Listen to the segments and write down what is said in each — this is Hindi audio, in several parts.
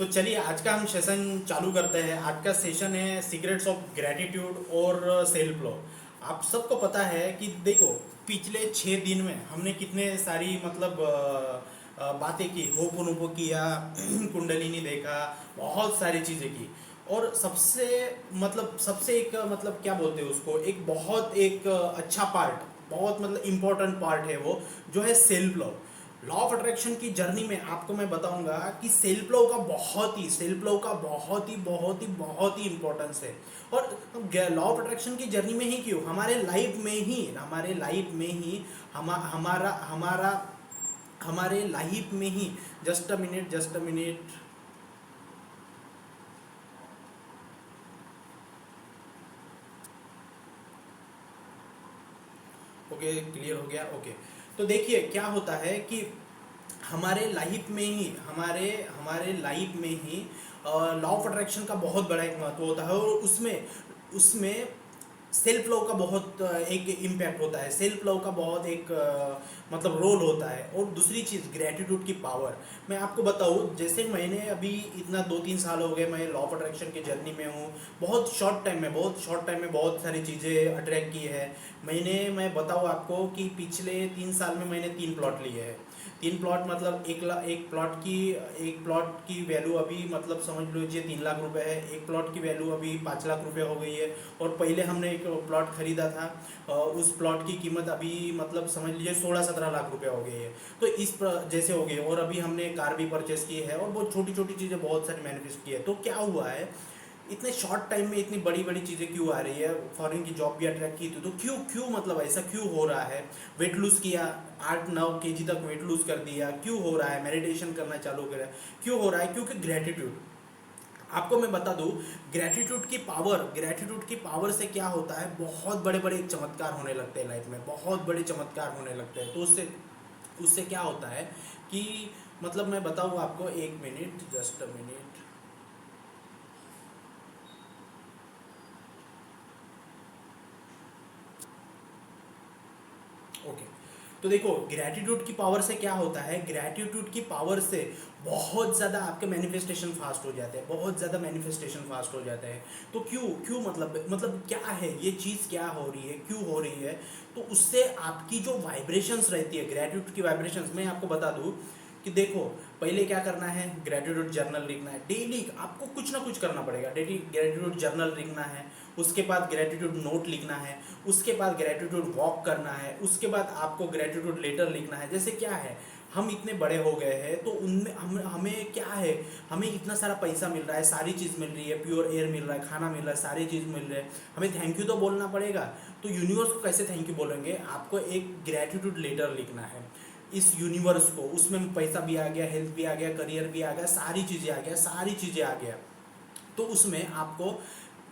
तो चलिए आज का हम सेशन चालू करते हैं। आज का सेशन है सीक्रेट्स ऑफ ग्रैटिट्यूड और सेल्फ लव। आप सबको पता है कि देखो, पिछले 6 दिन में हमने कितने सारी बातें की, होपोनोपो किया, कुंडलिनी देखा, बहुत सारी चीज़ें की। और सबसे सबसे एक क्या बोलते हैं उसको, एक बहुत एक अच्छा पार्ट, बहुत इम्पोर्टेंट पार्ट है वो, जो है self love. Law of attraction की जर्नी में आपको मैं बताऊंगा कि सेल्फ लव का बहुत ही इंपॉर्टेंस है। और लॉ ऑफ अट्रैक्शन की जर्नी में ही क्यों, हमारे लाइफ में ही हमारा हमारा हमारे लाइफ में ही। Just a minute. Okay, clear हो गया। ओके, तो देखिए क्या होता है कि हमारे हमारे लाइफ में ही लॉ ऑफ अट्रैक्शन का बहुत बड़ा एक महत्व होता है। और उसमें उसमें सेल्फ लव का बहुत एक इम्पैक्ट होता है। सेल्फ लव का बहुत एक रोल होता है। और दूसरी चीज़, ग्रेटिट्यूड की पावर। मैं आपको बताऊँ, जैसे मैंने अभी इतना 2-3 साल हो गए मैं लॉ ऑफ अट्रैक्शन की जर्नी में हूँ। बहुत शॉर्ट टाइम में बहुत सारी चीज़ें अट्रैक्ट की है। मैं बताऊँ आपको कि पिछले 3 साल में मैंने 3 प्लॉट लिए हैं। 3 प्लॉट मतलब एक प्लॉट की वैल्यू अभी समझ लीजिए 3 लाख रुपए है। एक प्लॉट की वैल्यू अभी 5 लाख रुपए हो गई है। और पहले हमने एक प्लॉट खरीदा था, उस प्लॉट की कीमत अभी समझ लीजिए 16-17 लाख रुपए हो गई है। तो जैसे हो गई। और अभी हमने कार भी परचेस की है, और बहुत छोटी छोटी चीज़ें बहुत सारी मैनिफेस्ट की है। तो क्या हुआ है, इतने शॉर्ट टाइम में इतनी बड़ी बड़ी चीज़ें क्यों आ रही है। फॉरेन की जॉब भी अट्रैक्ट की थी, तो क्यों क्यों ऐसा क्यों हो रहा है। वेट लूज़ किया, 8-9 kg तक वेट लूज़ कर दिया। क्यों हो रहा है, मेडिटेशन करना चालू करा, क्यों हो रहा है, क्योंकि ग्रेटिट्यूड। आपको मैं बता दूं, ग्रेटिट्यूड की पावर से क्या होता है, बहुत बड़े बड़े चमत्कार होने लगते हैं लाइफ में, बहुत बड़े चमत्कार होने लगते हैं। तो उससे उससे क्या होता है कि मैं बताऊं आपको, 1 minute, just a minute. Okay, तो देखो, ग्रैटिट्यूड की पावर से क्या होता है, ग्रैटिट्यूड की पावर से बहुत ज़्यादा आपके मैनिफेस्टेशन फास्ट हो जाते हैं, बहुत ज़्यादा मैनिफेस्टेशन फास्ट हो जाते हैं। तो क्यों क्यों क्या है ये चीज़, क्या हो रही है, क्यों हो रही है। तो उससे आपकी जो वाइब्रेशंस रहती है, ग्रैटिट्यूड की वाइब्रेशंस, मैं आपको बता दूं कि देखो, पहले क्या करना है, ग्रेटिट्यूड जर्नल लिखना है। डेली आपको कुछ ना कुछ करना पड़ेगा। डेली ग्रेटिट्यूड जर्नल लिखना है, उसके बाद ग्रेटिट्यूड नोट लिखना है, उसके बाद ग्रेटिट्यूड वॉक करना है, उसके बाद आपको ग्रेटिट्यूड लेटर लिखना है। जैसे क्या है, हम इतने बड़े हो गए हैं, तो उनमें हमें क्या है, हमें इतना सारा पैसा मिल रहा है, सारी चीज़ मिल रही है, प्योर एयर मिल रहा है, खाना मिल रहा है, सारी चीज़ मिल रही है। हमें थैंक यू तो बोलना पड़ेगा। तो यूनिवर्स को कैसे थैंक यू बोलेंगे, आपको एक ग्रेटिट्यूड लेटर लिखना है इस यूनिवर्स को। उसमें पैसा भी आ गया, हेल्थ भी आ गया, करियर भी आ गया, सारी चीज़ें आ गया, सारी चीज़ें आ गया। तो उसमें आपको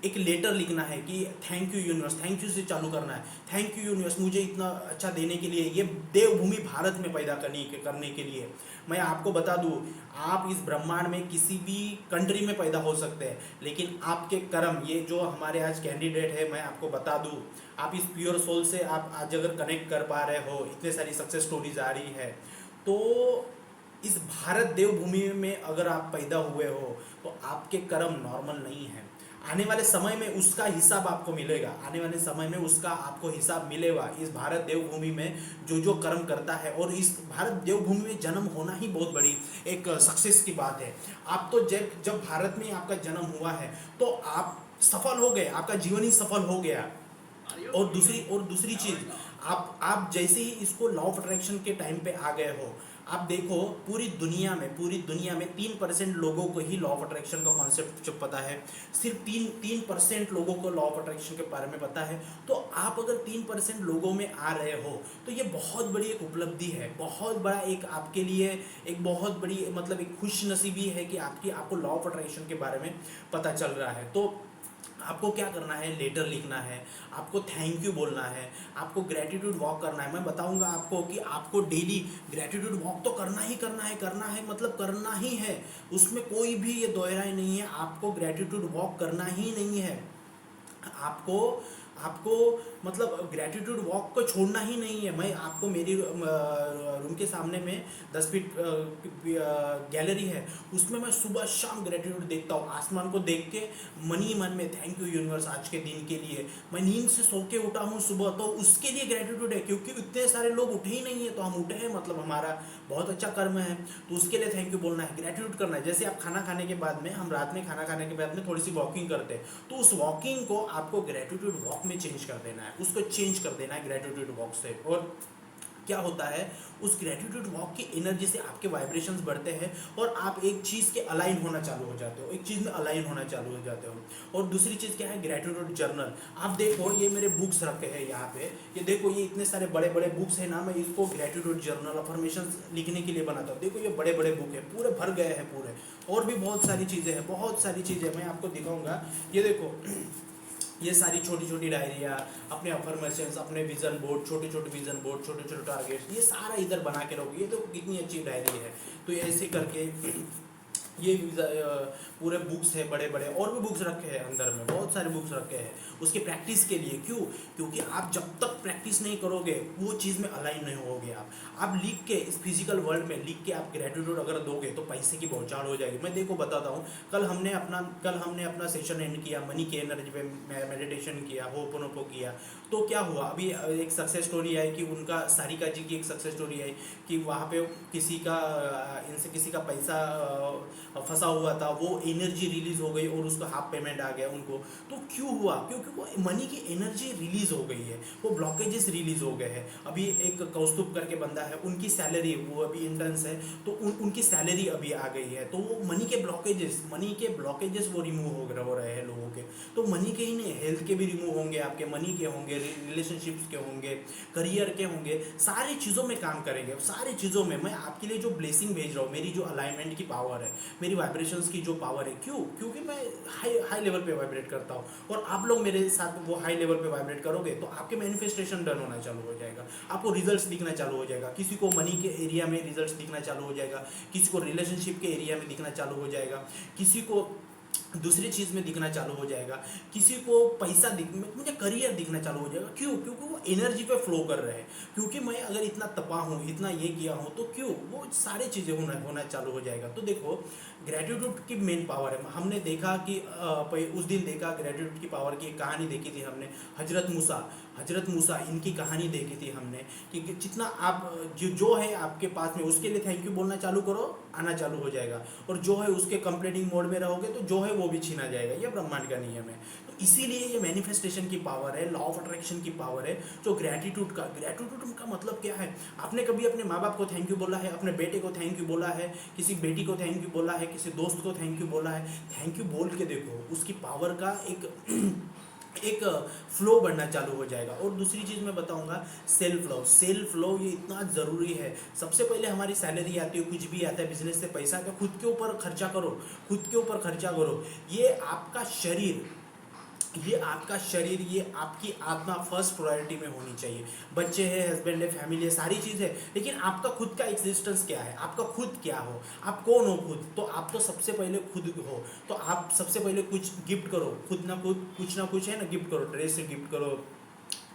एक लेटर लिखना है कि thank you universe, thank you से चालू करना है। थैंक यू यूनिवर्स, मुझे इतना अच्छा देने के लिए, ये देवभूमि भारत में पैदा करने के लिए। मैं आपको बता दूं, आप इस ब्रह्मांड में किसी भी कंट्री में पैदा हो सकते हैं, लेकिन आपके कर्म, ये जो हमारे आज कैंडिडेट है, मैं आपको बता दूं, आप इस प्योर सोल से आप आज अगर कनेक्ट कर पा रहे हो, इतने सारी सक्सेस स्टोरीज आ रही है, तो इस भारत देवभूमि में अगर आप पैदा हुए हो, तो आपके कर्म नॉर्मल नहीं है। आने वाले समय में उसका हिसाब आपको मिलेगा, आने वाले समय में उसका आपको हिसाब मिलेगा। इस भारत देवभूमि में जो जो कर्म करता है, और इस भारत देवभूमि में जन्म होना ही बहुत बड़ी एक सक्सेस की बात है। आप तो जब जब भारत में आपका जन्म हुआ है, तो आप सफल हो गए, आपका जीवन ही सफल हो गया। और दूसरी चीज, आप जैसे ही इसको लॉ ऑफ अट्रैक्शन के टाइम पे आ गए हो, आप देखो, पूरी दुनिया में 3% लोगों को ही लॉ ऑफ अट्रैक्शन का कॉन्सेप्ट पता है। सिर्फ 3% लोगों को लॉ ऑफ अट्रैक्शन के बारे में पता है। तो आप अगर 3% लोगों में आ रहे हो, तो ये बहुत बड़ी एक उपलब्धि है, बहुत बड़ा एक आपके लिए एक बहुत बड़ी एक खुश नसीबी है कि आपको लॉ ऑफ अट्रैक्शन के बारे में पता चल रहा है। तो आपको क्या करना है, लेटर लिखना है, आपको थैंक यू बोलना है, आपको ग्रेटिट्यूड वॉक करना है। मैं बताऊंगा आपको कि आपको डेली ग्रेटिट्यूड वॉक तो करना ही करना है, करना ही है। उसमें कोई भी ये दोहराई नहीं है, आपको ग्रेटिट्यूड वॉक करना ही नहीं है। आपको आपको मतलब ग्रेटिट्यूड वॉक को छोड़ना ही नहीं है। मैं आपको मेरी रूम के सामने में 10 फीट गैलरी है, उसमें मैं सुबह शाम ग्रेटिट्यूड देखता हूँ। आसमान को देख के मन ही मन में थैंक यू यूनिवर्स आज के दिन के लिए। मैं नींद से सो के उठा हूँ सुबह, तो उसके लिए ग्रेटिट्यूड है, क्योंकि इतने सारे लोग उठे ही नहीं है, तो हम उठे हैं मतलब हमारा बहुत अच्छा कर्म है, तो उसके लिए थैंक यू बोलना है, ग्रेटिट्यूड करना है। जैसे आप खाना खाने के बाद में, हम रात में खाना खाने के बाद में थोड़ी सी वॉकिंग करते हैं, तो उस वॉकिंग को आपको ग्रेटिट्यूड वॉक में चेंज कर देना है, उसको चेंज कर देना है ग्रेटिट्यूड वॉक से। और क्या होता है, उस ग्रेटिट्यूड वॉक की एनर्जी से आपके वाइब्रेशंस बढ़ते हैं और आप एक चीज़ के अलाइन होना चालू हो जाते हो, एक चीज़ में अलाइन होना चालू हो जाते हो। और दूसरी चीज़ क्या है, ग्रेटिट्यूड जर्नल। आप देखो ये मेरे बुक्स रखे हैं यहाँ पे, ये देखो ये इतने सारे बड़े बड़े बुक्स हैं ना, मैं इसको ग्रेटिट्यूड जर्नल अफर्मेशन लिखने के लिए बनाता हूँ। देखो ये बड़े बड़े बुक है, पूरे भर गए हैं पूरे। और भी बहुत सारी चीज़ें हैं, बहुत सारी चीज़ें मैं आपको दिखाऊंगा। ये देखो ये सारी छोटी छोटी डायरिया, अपने अफर्मेशंस, अपने विजन बोर्ड, छोटे छोटे विजन बोर्ड, छोटे छोटे टारगेट्स, ये सारा इधर बना के रखो। ये तो कितनी अच्छी डायरी है। तो ये ऐसे करके ये पूरे बुक्स है बड़े बड़े, और भी बुक्स रखे हैं अंदर में, बहुत सारे बुक्स रखे हैं उसके प्रैक्टिस के लिए। क्यों? क्योंकि आप जब तक प्रैक्टिस नहीं करोगे वो चीज़ में अलाइन नहीं होगे। आप लिख के इस फिजिकल वर्ल्ड में लिख के आप ग्रेटिट्यूड अगर दोगे तो पैसे की बौछार हो जाएगी। मैं देखो बताता हूँ, कल हमने अपना सेशन एंड किया, मनी की एनर्जी पे मेडिटेशन किया, होपोनोपो किया। तो क्या हुआ, अभी एक सक्सेस स्टोरी आई कि उनका, सारिका जी की एक सक्सेस स्टोरी आई कि वहाँ पे इनसे किसी का पैसा फंसा हुआ था, वो एनर्जी रिलीज हो गई और उसका हाफ पेमेंट आ गया उनको। तो क्यों हुआ? क्योंकि वो मनी की एनर्जी रिलीज हो गई है, वो ब्लॉकेजेस रिलीज हो गए हैं। अभी एक कौस्तुभ करके बंदा है, उनकी सैलरी, वो अभी इंटर्न्स है, तो उनकी सैलरी अभी आ गई है, तो वो मनी के ब्लॉकेजेस वो रिमूव हो रहे हैं लोगों के। तो मनी के ही नहीं, हेल्थ के भी रिमूव होंगे आपके, मनी के होंगे, रिलेशनशिप्स के होंगे, करियर के होंगे, सारी चीज़ों में काम करेंगे। सारी चीज़ों में मैं आपके लिए जो ब्लेसिंग भेज रहा हूँ, मेरी जो अलाइनमेंट की पावर है, मेरी वाइब्रेशंस की जो पावर है, क्यों? क्योंकि मैं हाई लेवल पे वाइब्रेट करता हूँ, और आप लोग मेरे साथ वो हाई लेवल पे वाइब्रेट करोगे तो आपके मैनिफेस्टेशन डन होना चालू हो जाएगा, आपको रिजल्ट्स दिखना चालू हो जाएगा। किसी को मनी के एरिया में रिजल्ट्स दिखना चालू हो जाएगा, किसी को रिलेशनशिप के एरिया में दिखना चालू हो जाएगा, किसी को दूसरी चीज़ में दिखना चालू हो जाएगा, किसी को पैसा मुझे करियर दिखना चालू हो जाएगा। क्यों? क्योंकि वो एनर्जी पे फ्लो कर रहे हैं। क्योंकि मैं अगर इतना तपा हूँ, इतना ये किया हूँ, तो क्यों वो सारी चीज़ें होना चालू हो जाएगा। तो देखो ग्रेटिट्यूड की मेन पावर है। हमने देखा कि उस दिन देखा ग्रेटिट्यूड की पावर की एक कहानी देखी थी हमने, हजरत मूसा इनकी कहानी देखी थी हमने कि जितना आप जो है आपके पास में, उसके लिए थैंक यू बोलना चालू करो, आना चालू हो जाएगा। और जो है उसके कंप्लेटिंग मोड में रहोगे तो जो है वो भी छीना जाएगा। ये ब्रह्मांड का नियम है। तो इसीलिए ये मैनिफेस्टेशन की पावर है, लॉ ऑफ अट्रैक्शन की पावर है, जो ग्रेटिट्यूड का मतलब क्या है। आपने कभी अपने माँ बाप को थैंक यू बोला है, अपने बेटे को थैंक यू बोला है, किसी बेटी को थैंक यू बोला है, किसी दोस्त को थैंक यू बोला है? थैंक यू बोल के देखो, उसकी पावर का एक फ्लो बढ़ना चालू हो जाएगा। और दूसरी चीज़ मैं बताऊंगा, सेल्फ लव ये इतना ज़रूरी है। सबसे पहले हमारी सैलरी आती है, कुछ भी आता है, बिजनेस से पैसा आता है, खुद के ऊपर खर्चा करो, खुद के ऊपर खर्चा करो। ये आपका शरीर, ये आपकी आत्मा फर्स्ट प्रायोरिटी में होनी चाहिए। बच्चे हैं, हस्बैंड है, फैमिली है, सारी चीज़ है, लेकिन आपका खुद का एग्जिस्टेंस क्या है, आपका खुद क्या हो, आप कौन हो खुद। तो आप तो सबसे पहले खुद हो, तो आप सबसे पहले कुछ गिफ्ट करो, खुद ना कुछ है ना, गिफ्ट करो, ड्रेस गिफ्ट करो,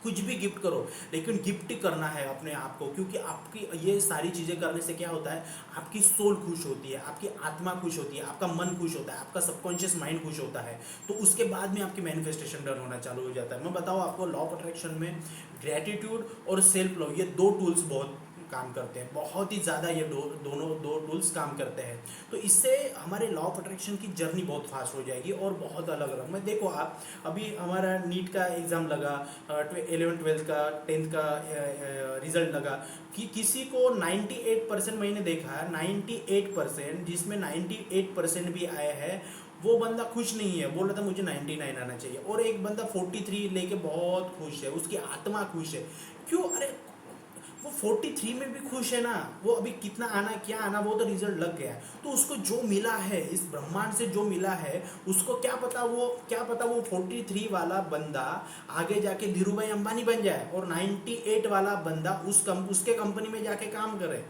कुछ भी गिफ्ट करो, लेकिन गिफ्ट करना है अपने आप को। क्योंकि आपकी ये सारी चीज़ें करने से क्या होता है, आपकी सोल खुश होती है, आपकी आत्मा खुश होती है, आपका मन खुश होता है, आपका सबकॉन्शियस माइंड खुश होता है। तो उसके बाद में आपकी मैनिफेस्टेशन डन होना चालू हो जाता है। मैं बताऊँ आपको, लॉ ऑफ अट्रैक्शन में ग्रेटिट्यूड और सेल्फ लव, ये दो टूल्स बहुत काम करते हैं, बहुत ही ज़्यादा। ये दोनों दो टूल्स काम करते हैं। तो इससे हमारे लॉ ऑफ अट्रैक्शन की जर्नी बहुत फास्ट हो जाएगी और बहुत अलग अलग। मैं देखो, आप अभी हमारा नीट का एग्ज़ाम लगा, 11th 12th का 10th का रिजल्ट लगा, कि किसी को 98% मैंने देखा, 98%, जिसमें 98% भी आया है, वो बंदा खुश नहीं है, बोल रहा था मुझे 99 आना चाहिए। और एक बंदा 43 लेके बहुत खुश है, उसकी आत्मा खुश है। क्यों? अरे वो 43 में भी खुश है ना, वो अभी कितना आना क्या आना वो तो रिजल्ट लग गया है। तो उसको जो मिला है, इस ब्रह्मांड से जो मिला है, उसको क्या पता वो 43 वाला बंदा आगे जाके धीरूभाई अंबानी बन जाए और 98 वाला बंदा उसके कंपनी में जाके काम करे।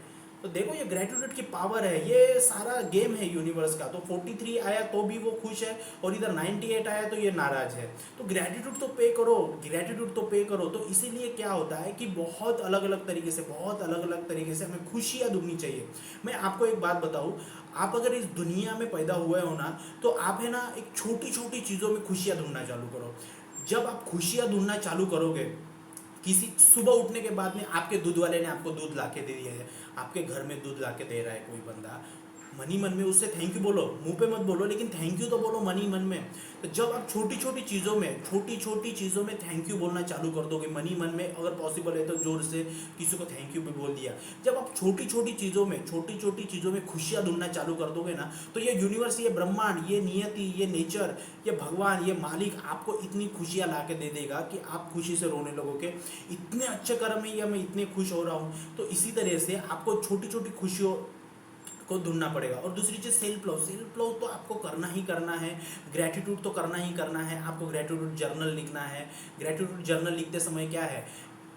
तो देखो ये ग्रेटिट्यूड की पावर है, ये सारा गेम है यूनिवर्स का। तो 43 आया तो भी वो खुश है, और इधर 98 आया तो ये नाराज है। तो ग्रेटिट्यूड तो पे करो, ग्रेटिट्यूड तो पे करो। तो इसीलिए क्या होता है कि बहुत अलग अलग तरीके से, बहुत अलग अलग तरीके से हमें खुशियाँ ढूंढनी चाहिए। मैं आपको एक बात बताऊँ, आप अगर इस दुनिया में पैदा हुए हो ना, तो आप है ना एक छोटी छोटी चीज़ों में खुशियाँ ढूंढना चालू करो। जब आप खुशियाँ ढूंढना चालू करोगे, किसी सुबह उठने के बाद में आपके दूध वाले ने आपको दूध ला के दे दिया है, आपके घर में दूध ला के दे रहा है कोई बंदा, मन ही मन में उससे थैंक यू बोलो, मुंह पे मत बोलो, लेकिन थैंक यू तो बोलो मन ही मन में। तो जब आप छोटी छोटी चीज़ों में, छोटी छोटी चीज़ों में थैंक यू बोलना चालू कर दोगे मन ही मन में, अगर पॉसिबल है तो जोर से किसी को थैंक यू भी बोल दिया। जब आप छोटी छोटी चीज़ों में, छोटी छोटी चीज़ों में खुशियाँ ढूंढना चालू कर दोगे ना, तो ये यूनिवर्स, ये ब्रह्मांड, ये नियति, ये नेचर, ये भगवान, ये मालिक आपको इतनी खुशियाँ ला के दे देगा कि आप खुशी से रोने लगोगे। इतने अच्छे कर्म है या मैं इतने खुश हो रहा हूँ। तो इसी तरह से आपको छोटी छोटी खुशियों को ढूंढना पड़ेगा। और दूसरी चीज़ सेल्फ लव, सेल्फ लव तो आपको करना ही करना है, ग्रेटिट्यूड तो करना ही करना है। आपको ग्रेटिट्यूड जर्नल लिखना है। ग्रेटिट्यूड जर्नल लिखते समय क्या है,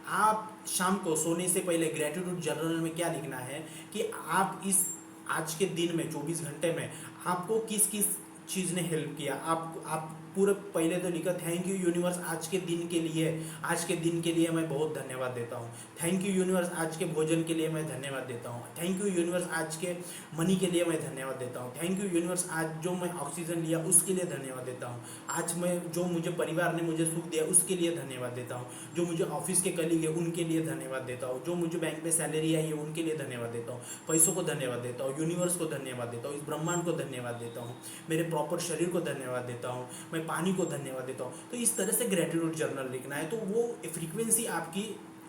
आप शाम को सोने से पहले ग्रेटिट्यूड जर्नल में क्या लिखना है कि आप इस आज के दिन में 24 घंटे में आपको किस किस चीज़ ने हेल्प किया। आप पूरे पहले तो लिखा थैंक यू यूनिवर्स आज के दिन के लिए, आज के दिन के लिए मैं बहुत धन्यवाद देता हूँ। थैंक यू यूनिवर्स आज के भोजन के लिए मैं धन्यवाद देता हूँ। थैंक यू यूनिवर्स आज के मनी के लिए मैं धन्यवाद देता हूँ। थैंक यू यूनिवर्स आज जो मैं ऑक्सीजन लिया उसके लिए धन्यवाद देता हूँ। आज मैं जो मुझे परिवार ने मुझे सुख दिया उसके लिए धन्यवाद देता हूँ। जो मुझे ऑफिस के कलीग है उनके लिए धन्यवाद देता हूँ। जो मुझे बैंक में सैलरी आई है उनके लिए धन्यवाद देता हूँ। पैसों को धन्यवाद देता हूँ, यूनिवर्स को धन्यवाद देता हूँ, इस ब्रह्मांड को धन्यवाद देता हूँ, मेरे प्रॉपर शरीर को धन्यवाद देता हूँ, मैं पानी को धन्यवाद देता हूँ। तो इस तरह से ग्रेटिट्यूड जर्नल लिखना है, तो वो फ्रीक्वेंसी आपकी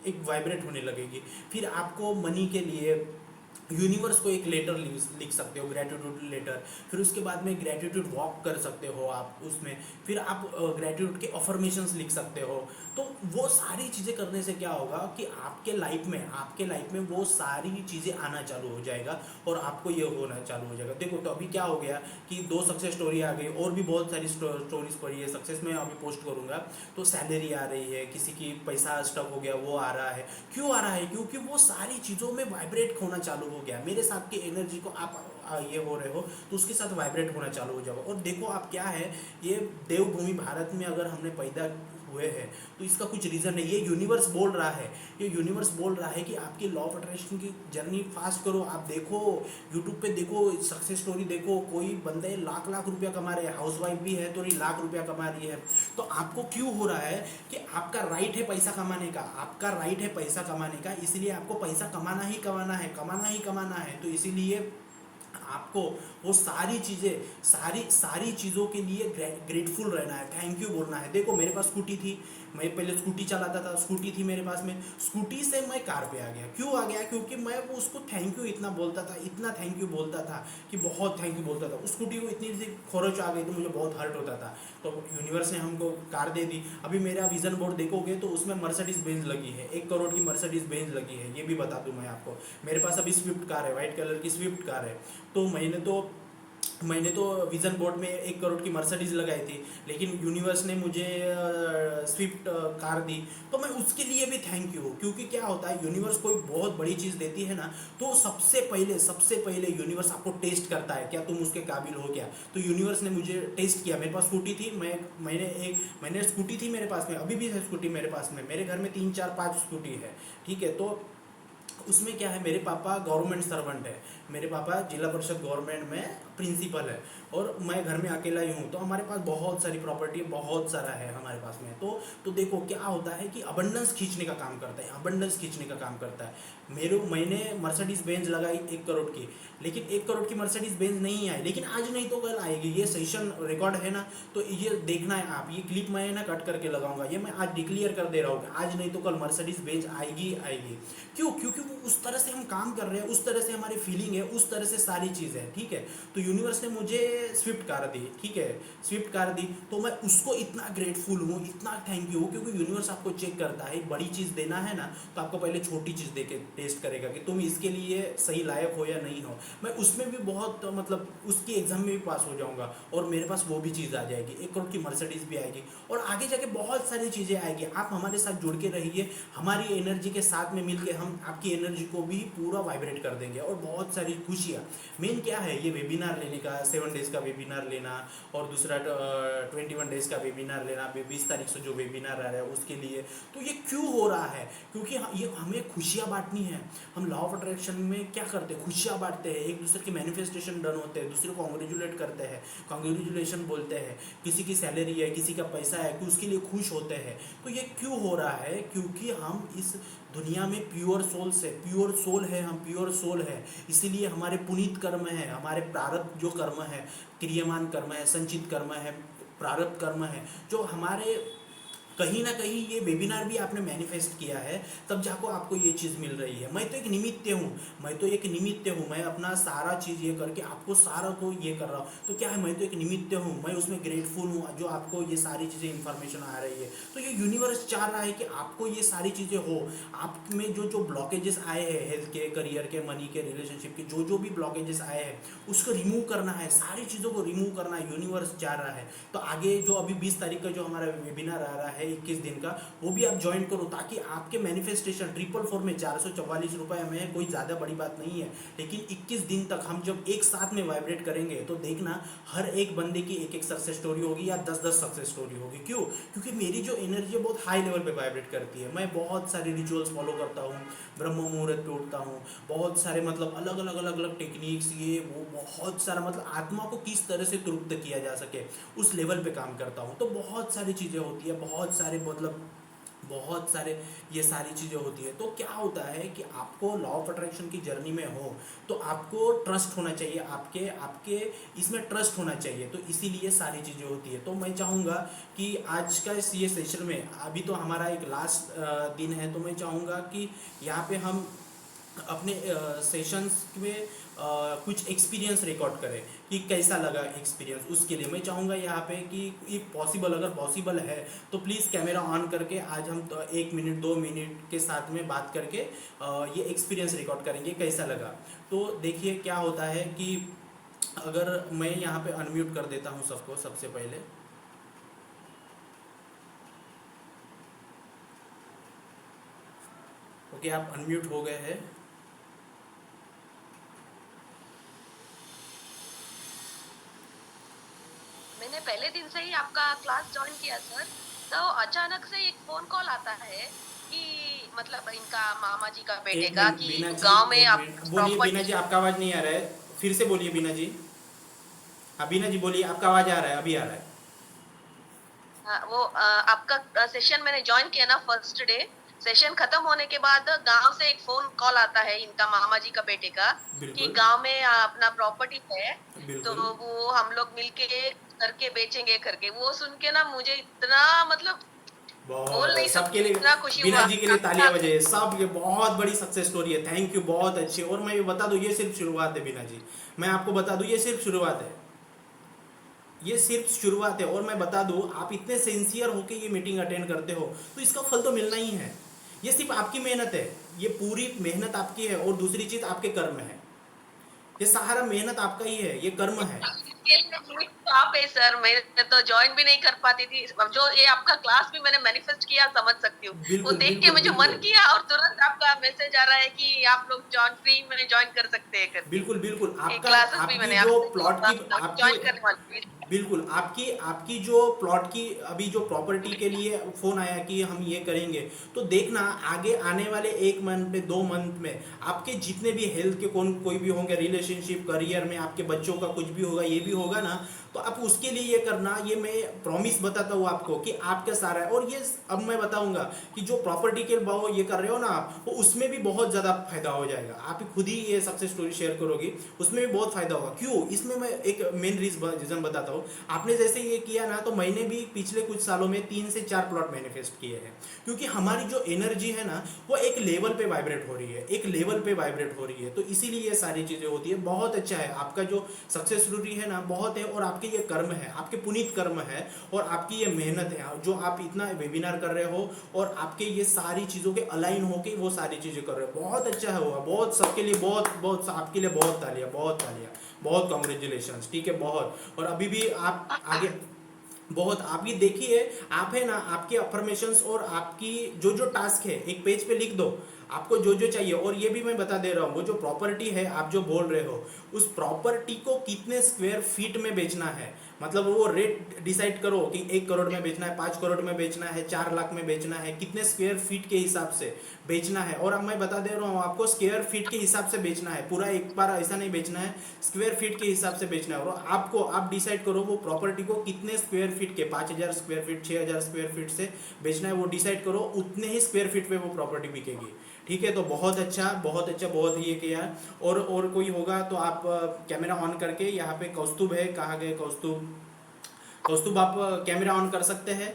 एक वाइब्रेट होने लगेगी। फिर आपको मनी के लिए यूनिवर्स को एक लेटर लिख सकते हो, ग्रेटिट्यूड लेटर। फिर उसके बाद में ग्रेटिट्यूड वॉक कर सकते हो आप उसमें। फिर आप ग्रेटिट्यूड के अफर्मेशंस लिख सकते हो। तो वो सारी चीज़ें करने से क्या होगा कि आपके लाइफ में वो सारी चीज़ें आना चालू हो जाएगा, और आपको ये होना चालू हो जाएगा। देखो तो अभी क्या हो गया कि 2 सक्सेस स्टोरी आ गई, और भी बहुत सारी स्टोरीज पड़ी है सक्सेस में, अभी पोस्ट करूँगा। तो सैलरी आ रही है, किसी की पैसा स्टक हो गया वो आ रहा है। क्यों आ रहा है? क्योंकि वो सारी चीज़ों में वाइब्रेट होना चालू हो गया। मेरे साथ की एनर्जी को आप ये हो रहे हो तो उसके साथ वाइब्रेट होना चालू हो जाएगा। और देखो आप क्या है, ये देवभूमि भारत में अगर हमने पैदा हुए हैं तो इसका कुछ रीज़न है। ये यूनिवर्स बोल रहा है, ये यूनिवर्स बोल रहा है कि आपकी लॉ ऑफ अट्रैक्शन की जर्नी फास्ट करो। आप देखो यूट्यूब पे, देखो सक्सेस स्टोरी, देखो कोई बंदे लाख लाख रुपया कमा रहे हैं, हाउस वाइफ भी है तो लाख रुपया कमा रही है। तो आपको क्यों हो रहा है कि आपका राइट है पैसा कमाने का, आपका राइट है पैसा कमाने का, इसलिए आपको पैसा कमाना ही कमाना है, कमाना ही कमाना है। तो इसीलिए आपको वो सारी चीज़ें, सारी चीज़ों के लिए ग्रेटफुल रहना है, थैंक यू बोलना है। देखो मेरे पास स्कूटी थी, मैं पहले स्कूटी चलाता था, स्कूटी थी मेरे पास में, स्कूटी से मैं कार पे आ गया। क्यों आ गया? क्योंकि मैं वो उसको थैंक यू इतना बोलता था, इतना थैंक यू बोलता था कि बहुत थैंक यू बोलता था। उस स्कूटी को इतनी सी खरोच आ गई तो मुझे बहुत हर्ट होता था। तो यूनिवर्स ने हमको कार दे दी। अभी मेरा विजन बोर्ड देखोगे तो उसमें मर्सिडीज बेंज लगी है, 1 करोड़ की मर्सिडीज बेंज लगी है। ये भी बता दूं मैं आपको, मेरे पास अभी स्विफ्ट कार है, वाइट कलर की स्विफ्ट कार है। तो मैंने तो विज़न बोर्ड में 1 करोड़ की मर्सिडीज़ लगाई थी, लेकिन यूनिवर्स ने मुझे स्विफ्ट कार दी। तो मैं उसके लिए भी थैंक यू हूँ। क्योंकि क्या होता है, यूनिवर्स कोई बहुत बड़ी चीज़ देती है ना, तो सबसे पहले यूनिवर्स आपको टेस्ट करता है, क्या तुम उसके काबिल हो क्या। तो यूनिवर्स ने मुझे टेस्ट किया। मेरे पास स्कूटी थी, मैंने स्कूटी थी मेरे पास में, अभी भी है स्कूटी मेरे पास में, मेरे घर में 3 4 5 स्कूटी है, ठीक है। तो उसमें क्या है, मेरे पापा गवर्नमेंट सर्वेंट है, मेरे पापा जिला परिषद गवर्नमेंट में प्रिंसिपल है, और मैं घर में अकेला ही हूँ। तो हमारे पास बहुत सारी प्रॉपर्टी, बहुत सारा है हमारे पास में। तो देखो क्या होता है कि अबंडेंस खींचने का काम करता है, अबंडेंस खींचने का काम करता है। मैंने मर्सिडीज बेंज लगाई 1 करोड़ की, लेकिन 1 करोड़ की मर्सिडीज बेंज नहीं आई, लेकिन आज नहीं तो कल आएगी। ये सेशन रिकॉर्ड है ना, तो ये देखना है आप, ये क्लिप मैं ना कट करके लगाऊंगा, ये मैं आज डिक्लेयर कर दे रहा हूँ, आज नहीं तो कल मर्सिडीज बेंज आएगी आएगी। क्यों? क्योंकि उस तरह से हम काम कर रहे हैं, उस तरह से हमारी फीलिंग है, उस तरह से सारी चीज़ें हैं, ठीक है। तो यूनिवर्स ने मुझे स्विफ्ट कार दी, ठीक है, स्विफ्ट कार दी, तो मैं उसको इतना ग्रेटफुल हूँ, इतना थैंक यू हूँ, क्योंकि यूनिवर्स आपको चेक करता है। बड़ी चीज़ देना है ना, तो आपको पहले छोटी चीज़ दे के टेस्ट करेगा कि तुम इसके लिए सही लायक हो या नहीं हो। मैं उसमें भी बहुत मतलब उसकी एग्ज़ाम में भी पास हो जाऊँगा, और मेरे पास वो भी चीज़ आ जाएगी, 1 करोड़ की मर्सिडीज़ भी आएगी, और आगे जाके बहुत सारी चीज़ें आएगी। आप हमारे साथ जुड़ के रहिए, हमारी एनर्जी के साथ में मिलके हम आपकी एनर्जी को भी पूरा वाइब्रेट कर देंगे, और बहुत सारी खुशियाँ। मेन क्या है, ये वेबिनार लेने का, 7 डेज़ का वेबिनार लेना, और दूसरा 21 डेज़ का वेबिनार लेना, 20 तारीख से जो वेबिनार आ रहा है उसके लिए। तो ये क्यों हो रहा है? क्योंकि ये हमें खुशियाँ बांटनी है। हम लॉ ऑफ अट्रैक्शन में क्या करते हैं, खुशियाँ बांटते हैं, एक दूसरे के मैनिफेस्टेशन डन होते हैं, दूसरे को कॉन्ग्रेचुलेट करते हैं, कॉन्ग्रेचुलेशन बोलते हैं, किसी की सैलरी है, किसी का पैसा है, कि उसके लिए खुश होते हैं। तो ये क्यों हो रहा है? क्योंकि हम इस दुनिया में प्योर सोल से, प्योर सोल है, हम प्योर सोल है, इसीलिए हमारे पुनीत कर्म है, हमारे प्रारब्ध जो कर्म है, क्रियमान कर्म है, संचित कर्म है, प्रारब्ध कर्म है, जो हमारे कहीं ना कहीं ये वेबिनार भी आपने मैनिफेस्ट किया है, तब जाको आपको ये चीज़ मिल रही है। मैं तो एक निमित्त हूँ, मैं तो एक निमित्त हूँ, मैं अपना सारा चीज़ ये करके आपको सारा को ये कर रहा हूँ, तो क्या है, मैं तो एक निमित्त हूँ, मैं उसमें ग्रेटफुल हूँ जो आपको ये सारी चीज़ें इन्फॉर्मेशन आ रही है। तो ये यूनिवर्स चाह रहा है कि आपको ये सारी चीज़ें हो, आप में जो जो ब्लॉकेजेस आए हैं, हेल्थ के, करियर के, मनी के, रिलेशनशिप के, जो जो भी ब्लॉकेजेस आए हैं उसको रिमूव करना है, सारी चीज़ों को रिमूव करना है, यूनिवर्स चाह रहा है। तो आगे जो अभी 20 तारीख का जो हमारा वेबिनार आ रहा है 21 दिन का, वो भी आप ज्वाइन करो, ताकि आपके मैनिफेस्टेशन 444 में 444 रुपये में कोई ज़्यादा बड़ी बात नहीं है, लेकिन 21 दिन तक हम जब एक साथ में वाइब्रेट करेंगे तो देखना हर एक बंदे की एक एक सक्सेस स्टोरी होगी, या 10-10 सक्सेस स्टोरी होगी। क्यों? क्योंकि मेरी जो एनर्जी है बहुत हाई लेवल पे वाइब्रेट करती है। मैं बहुत सारे रिचुअल्स फॉलो करता हूँ, ब्रह्म मुहूर्त पे उठता हूँ, बहुत सारे मतलब अलग अलग अलग अलग टेक्निक्स, ये वो बहुत सारा मतलब आत्मा को किस तरह से तृप्त किया जा सके उस लेवल पे काम करता हूँ। तो बहुत सारी चीज़ें होती है, बहुत सारे मतलब बहुत सारे ये सारी चीज़ें होती है। तो क्या होता है कि आपको लॉ ऑफ अट्रैक्शन की जर्नी में हो तो आपको ट्रस्ट होना चाहिए, आपके आपके इसमें ट्रस्ट होना चाहिए, तो इसीलिए सारी चीज़ें होती है। तो मैं चाहूँगा कि आज का ये सेशन में, अभी तो हमारा एक लास्ट दिन है, तो मैं चाहूँगा कि यहाँ पे हम अपने सेशंस में कुछ एक्सपीरियंस रिकॉर्ड करें कि कैसा लगा एक्सपीरियंस। उसके लिए मैं चाहूँगा यहाँ पे कि एक पॉसिबल, अगर पॉसिबल है तो प्लीज़ कैमरा ऑन करके आज हम 1 मिनट 2 मिनट के साथ में बात करके ये एक्सपीरियंस रिकॉर्ड करेंगे कैसा लगा। तो देखिए क्या होता है कि अगर मैं यहाँ पे अनम्यूट कर देता हूँ सबको सबसे पहले। ओके, आप अनम्यूट हो गए हैं। मैंने पहले दिन से ही आपका क्लास ज्वाइन किया सर। तो अचानक से एक फोन कॉल आता है कि मतलब इनका मामा जी का बेटे एक का मिनट कि बीना जी, गांव में एक आप मिनट बोलिए बीना जी, प्रॉपर्टी। आपका आवाज़ नहीं आ रहा है, फिर से बोलिए बीना जी। हाँ बीना जी बोलिए, आपका आवाज़ आ रहा है, अभी आ रहा है। हाँ, वो आपका सेशन मैंने ज्वाइन किया ना फर्स्ट डे। सेशन खत्म होने के बाद गांव से एक फोन कॉल आता है इनका मामा जी का बेटे का कि बिल्कुल गांव में अपना प्रॉपर्टी है, तो बिल्कुल। वो हम लोग मिलके करके बेचेंगे करके। वो सुन के ना मुझे इतना मतलब बोल बहुत नहीं सबके सकती, लिए, इतना खुशी बीना हुआ। जी के लिए तालियां बजाइए सब, ये बहुत बड़ी सक्सेस स्टोरी है। थैंक यू, बहुत अच्छी। और मैं ये बता दूं, ये सिर्फ शुरुआत है बीना जी, मैं आपको बता दूं ये सिर्फ शुरुआत है, ये सिर्फ शुरुआत है। और मैं बता दूं, आप इतने सिंसियर होकर ये मीटिंग अटेंड करते हो तो इसका फल तो मिलना ही है। ये सिर्फ आपकी मेहनत है, ये पूरी मेहनत आपकी है, और दूसरी चीज आपके कर्म है, ये सहारा मेहनत आपका ही है, ये कर्म है। इसके लिए limit तो आप है सर, मैं तो ज्वाइन भी नहीं कर पाती थी। अब जो ये आपका क्लास भी मैंने मैनिफेस्ट किया, समझ सकती हूँ। वो बिल्कुल देख के बिल्कुल मुझे मन बिल्कुल किया और तुरंत आपका मैसेज आ रहा है कि आप लोग जॉइन फ्री में ज्वाइन कर सकते हैं करके। बिल्कुल बिल्कुल। ये आपका क्लासेस भी आपकी मैंने जो आपसे प्लॉट की, आपकी ज्वाइन करने वाली थी। बिल्कुल आपकी आपकी जो प्लॉट की अभी जो प्रॉपर्टी के लिए फ़ोन आया कि हम ये करेंगे, तो देखना आगे आने वाले 1 मंथ में, 2 मंथ में आपके जितने भी हेल्थ के कौन कोई भी होंगे, रिलेशनशिप, करियर में आपके बच्चों का कुछ भी होगा, ये भी होगा ना, तो आप उसके लिए ये करना, ये मैं प्रॉमिस बताता हूँ आपको कि आपका सारा है। और ये अब मैं बताऊंगा कि जो प्रॉपर्टी के भाव ये कर रहे हो ना आप, वो उसमें भी बहुत ज़्यादा फायदा हो जाएगा। आप खुद ही ये सक्सेस स्टोरी शेयर करोगी, उसमें भी बहुत फायदा होगा। क्यों? इसमें मैं एक मेन रीज़न बताता हूँ। हो, आपने जैसे ये किया ना, तो मैंने भी पिछले कुछ सालों में 3 से 4 प्लॉट मैनिफेस्ट किए हैं। क्योंकि हमारी जो एनर्जी है ना, वो एक लेवल पे वाइब्रेट हो रही है, एक लेवल पे वाइब्रेट हो रही है, तो इसीलिए ये सारी चीज़ें होती है। बहुत अच्छा है आपका जो सक्सेस स्टोरी है ना, बहुत है। और आपके ये कर्म है, आपके पुनीत कर्म है, और आपकी ये मेहनत है जो आप इतना वेबिनार कर रहे हो, और आपके ये सारी चीज़ों के अलाइन होके वो सारी चीज़ें कर रहे हो, बहुत अच्छा है। हुआ बहुत, सबके लिए बहुत बहुत, आपके लिए बहुत तालियां, बहुत तालियां, बहुत कॉन्ग्रेचुलेशन, ठीक है, बहुत। और अभी भी आप आगे बहुत, आप ये देखिए, आप है ना, आपके अफर्मेशंस और आपकी जो जो टास्क है एक पेज पे लिख दो, आपको जो जो चाहिए। और ये भी मैं बता दे रहा हूँ, वो जो प्रॉपर्टी है आप जो बोल रहे हो, उस प्रॉपर्टी को कितने स्क्वायर फीट में बेचना है, मतलब वो रेट डिसाइड करो कि 1 करोड़ में बेचना है, 5 करोड़ में बेचना है, 4 लाख में बेचना है, कितने स्क्वायर फीट के हिसाब से बेचना है। और अब मैं बता दे रहा हूँ आपको, स्क्वायर फीट के हिसाब से बेचना है, पूरा एक बार ऐसा नहीं बेचना है, स्क्वायर फीट के हिसाब से बेचना है। और आपको, आप डिसाइड करो वो प्रॉपर्टी को कितने स्क्वायर फीट के, 5,000 स्क्वायर फीट, 6,000 स्क्वायर फीट से बेचना है, वो डिसाइड करो, उतने ही स्क्वायर फीट पे वो प्रॉपर्टी बिकेगी, ठीक है। तो बहुत अच्छा, बहुत अच्छा, बहुत ये किया। और कोई होगा तो आप कैमरा ऑन करके, यहाँ पे कौस्तुभ है, कहाँ गए कौस्तुभ, कौस्तुभ आप कैमरा ऑन कर सकते हैं,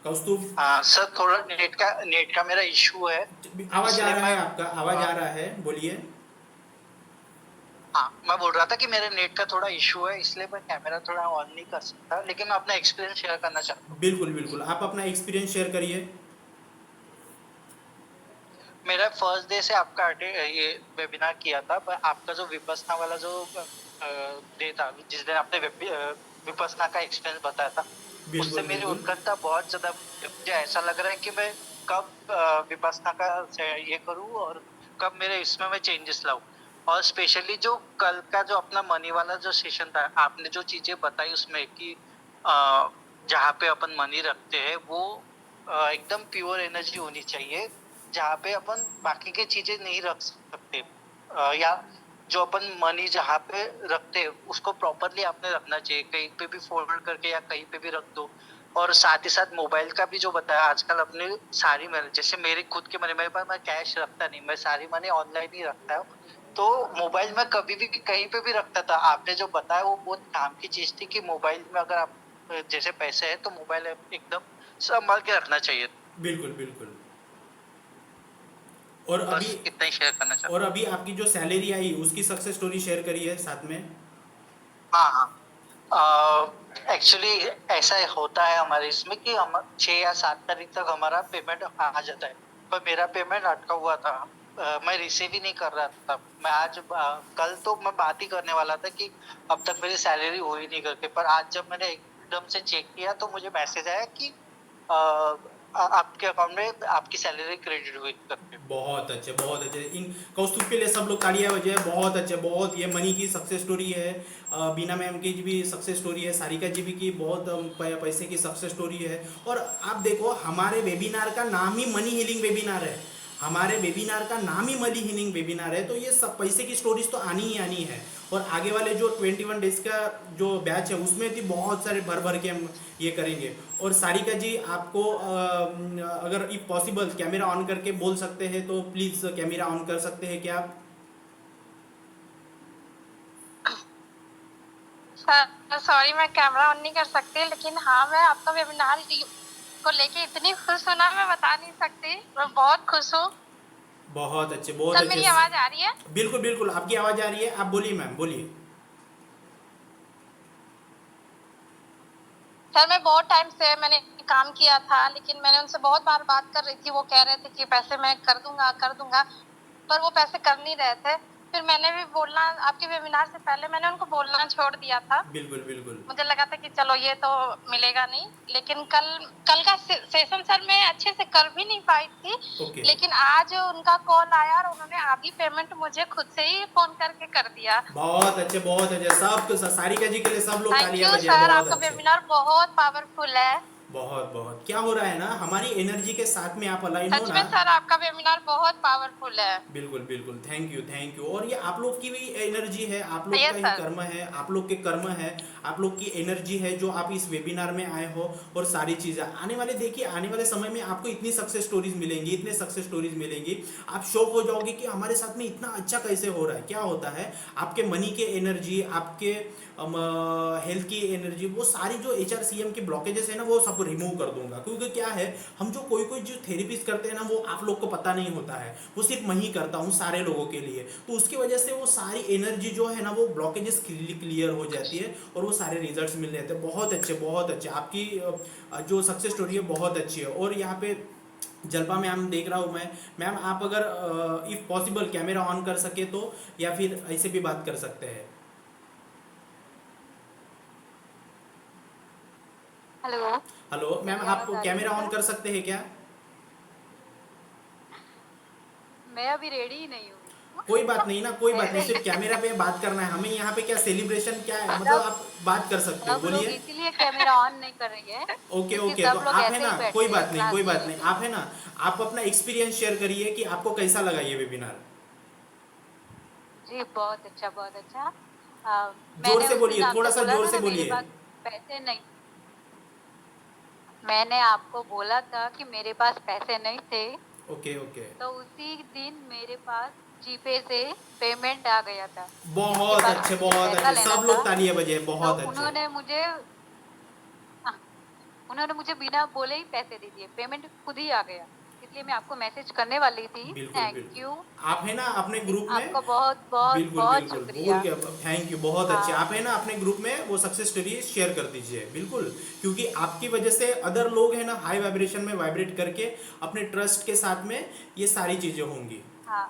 कौस्तुभ। हाँ सर, थोड़ा नेट का मेरा इशू है, आवाज आ इसलिए रहा मैं है आपका, आवाज आ रहा है, बोलिए। हाँ, मैं बोल रहा था कि मेरे नेट का थोड़ा इशू है, इसलिए मैं कैमरा थोड़ा ऑन नहीं कर सकता, लेकिन मैं अपना एक्सपीरियंस शेयर करना चाहता हूँ। बिल्कुल बिल्कुल, आप अपना एक्सपीरियंस शेयर करिए। मेरा फर्स्ट डे से आपका ये वेबिनार किया था, पर आपका जो विपस्सना वाला जो डे था, जिस दिन आपने विपस्सना का एक्सपीरियंस बताया था, उससे बिल्कुल मेरी बिल्कुल। उत्कंठा बहुत ज्यादा, मुझे ऐसा लग रहा है कि मैं कब विपस्सना का ये करूँ और कब मेरे इसमें मैं चेंजेस लाऊं। और स्पेशली जो कल का जो अपना मनी वाला जो सेशन था, आपने जो चीजें बताई उसमें कि जहाँ पे अपन मनी रखते हैं वो एकदम प्योर एनर्जी होनी चाहिए, जहाँ पे अपन बाकी की चीजें नहीं रख सकते, या जो अपन मनी जहाँ पे रखते हैं उसको प्रॉपरली आपने रखना चाहिए, कहीं पे भी फोल्ड करके या कहीं पे भी रख दो। और साथ ही साथ मोबाइल का भी जो बताया, आजकल अपने सारी मनी, जैसे मेरे खुद के मनी, मेरे पास मैं कैश रखता नहीं, मैं सारी मनी ऑनलाइन ही रखता हूँ, तो मोबाइल में कभी भी कहीं पे भी रखता था। आपने जो बताया वो बहुत काम की चीज थी कि मोबाइल में अगर आप जैसे पैसे है तो मोबाइल एकदम संभाल के रखना चाहिए। बिल्कुल बिल्कुल। और अभी, बस इतना ही शेयर करना चाहता और अभी आपकी जो सैलरी आई उसकी सक्सेस स्टोरी शेयर करिए साथ में। हूँ। हाँ हाँ, एक्चुअली ऐसा होता है हमारे इसमें कि हम 6 या 7 तारीख तक हमारा पेमेंट आ जाता है, पर मेरा पेमेंट अटका हुआ था। मैं रिसीव ही नहीं कर रहा था। मैं आज कल तो मैं बात ही करने वाला था कि अब तक मेरी सैलरी हुई नहीं करके, पर आज जब मैंने एकदम से चेक किया तो मुझे मैसेज आया कि आपके अकाउंट में आपकी सैलरी क्रेडिट हुई करके। बहुत अच्छे, बहुत अच्छे। इन कौस्तुभ के लिए सब लोग तालियां बजाए, बहुत अच्छे, बहुत। ये मनी की सक्सेस स्टोरी है, बीना मैम की भी सक्सेस स्टोरी है, सारिका जी भी की बहुत पैसे की सक्सेस स्टोरी है। और आप देखो, हमारे वेबिनार का नाम ही मनी हीलिंग वेबिनार है, हमारे वेबिनार का नाम ही मनी हीलिंग वेबिनार है, तो ये सब पैसे की स्टोरीज तो आनी ही आनी है। और आगे वाले जो 21 डेज का जो बैच है उसमें भी बहुत सारे भर भर के हम ये करेंगे। और सारिका जी, आपको अगर इफ पॉसिबल कैमरा ऑन करके बोल सकते हैं तो प्लीज़ कैमरा ऑन कर सकते हैं क्या आप? सर सॉरी, मैं कैमरा ऑन नहीं कर सकती, लेकिन हाँ, मैं आपका वेबिनार को लेके इतनी खुश हूँ ना, मैं बता नहीं सकती। मैं बहुत खुश हूँ। बहुत अच्छे, बहुत सर अच्छे। मेरी आवाज आ रही है? बिल्कुल बिल्कुल, आपकी आवाज़ आ रही है, आप बोलिए मैम, बोलिए। सर मैं बहुत टाइम से मैंने काम किया था, लेकिन मैंने उनसे बहुत बार बात कर रही थी, वो कह रहे थे कि पैसे मैं कर दूंगा, पर वो पैसे कर नहीं रहे थे। फिर मैंने भी बोलना, आपके वेबिनार से पहले मैंने उनको बोलना छोड़ दिया था। बिल्कुल बिल्कुल। मुझे लगा था कि चलो ये तो मिलेगा नहीं, लेकिन कल का सेशन सर मैं अच्छे से कर भी नहीं पाई थी। ओके। लेकिन आज उनका कॉल आया और उन्होंने आधी पेमेंट मुझे खुद से ही फोन करके कर दिया। बहुत अच्छे, बहुत अच्छे। सब तो सारिका जी के लिए सब लोग थैंक तालियां यू बजाए, सर, बहुत आपका अच्छे। वेबिनार बहुत पावरफुल है। बहुत बहुत क्या हो रहा है ना, हमारी एनर्जी के साथ में आप अलाइन हो सच ना। में सर आपका वेबिनार बहुत पावरफुल है। बिल्कुल बिल्कुल, थैंक यू थैंक यू। और ये आप लोग की भी एनर्जी है, आप लोग का यस ही सर। कर्म है, आप लोग के कर्म है, आप लोग की एनर्जी है जो आप इस वेबिनार में आए हो। और सारी चीज़ें आने वाले, देखिए आने वाले समय में आपको इतनी सक्सेस स्टोरीज मिलेंगी, इतने सक्सेस स्टोरीज मिलेंगी, आप शॉक हो जाओगे कि हमारे साथ में इतना अच्छा कैसे हो रहा है। क्या होता है, आपके मनी के एनर्जी, आपके हेल्थ की एनर्जी, वो सारी जो HRCM के ब्लॉकेजेस है ना, वो सब रिमूव कर दूंगा। क्योंकि क्या है, हम जो कोई कोई जो थेरेपीज करते हैं ना, वो आप लोग को पता नहीं होता है, वो सिर्फ मैं ही करता हूँ सारे लोगों के लिए। तो उसकी वजह से वो सारी एनर्जी जो है ना, वो ब्लॉकेजेस क्लियर हो जाती है और वो सारे रिजल्ट्स मिल जाते हैं। बहुत अच्छे बहुत अच्छे, आपकी जो सक्सेस स्टोरी है बहुत अच्छी है। और यहाँ पे जल्पा मैम देख रहा हूँ मैं। मैम आप अगर इफ़ पॉसिबल कैमरा ऑन कर सके तो, या फिर ऐसे भी बात कर सकते हैं। हेलो। हेलो मैम, मेरी आप आवाज आ रही है कैमरा ऑन सर? कर सकते हैं क्या? मैं अभी रेडी ही नहीं हूँ। कोई बात नहीं ना, कोई बात नहीं, ऐसे सिर्फ कैमरा पे बात करना है हमें। यहाँ पे क्या सेलिब्रेशन क्या है, मतलब सब आप बात कर सकते हो, सब लोग बोलिए। इसीलिए कैमरा ऑन नहीं कर रही है ओके क्योंकि ओके, तो सब लोग आप है ऐसे ना, ही कोई बैठे हैं बात नहीं क्लास कोई बात लेने नहीं, के आप लिए। है ना, आप अपना एक्सपीरियंस शेयर करिए कि आपको कैसा लगा ये वेबिनार। जी बहुत अच्छा बहुत अच्छा। जोर मैंने से उस दिन बोलिए, थोड़ा आपसे सा बोला जोर था से ना मेरे बोलिए। पास पैसे नहीं। मैंने आपको बोला था कि मेरे पास पैसे नहीं थे, ओके ओके, तो उसी दिन मेरे पास जीपे से पेमेंट आ गया था। जिसके बहुत पास अच्छे मुझसे बहुत पैसा अच्छे, लेना सब था लोग तालियां बजाए, तो बहुत अच्छे। उन्होंने मुझे बिना बोले ही पैसे दे दिए, पेमेंट खुद ही आ गया। इसलिए मैं आपको मैसेज करने वाली थी। बिल्कुल थैंक बिल्कुल, यू। आप है ना अपने ग्रुप में। आपका बहुत बहुत बिल्कुल बहुत बिल्कुल, भूल शुक्रिया। गया, थैंक यू, बहुत अच्छे। हाँ आप है ना अपने ग्रुप में वो सक्सेस स्टोरी शेयर कर दीजिए, बिल्कुल। क्योंकि आपकी वजह से अदर लोग है ना हाई वाइब्रेशन में वाइब्रेट करके अपने ट्रस्ट के साथ में ये सारी चीज़ें होंगी। हाँ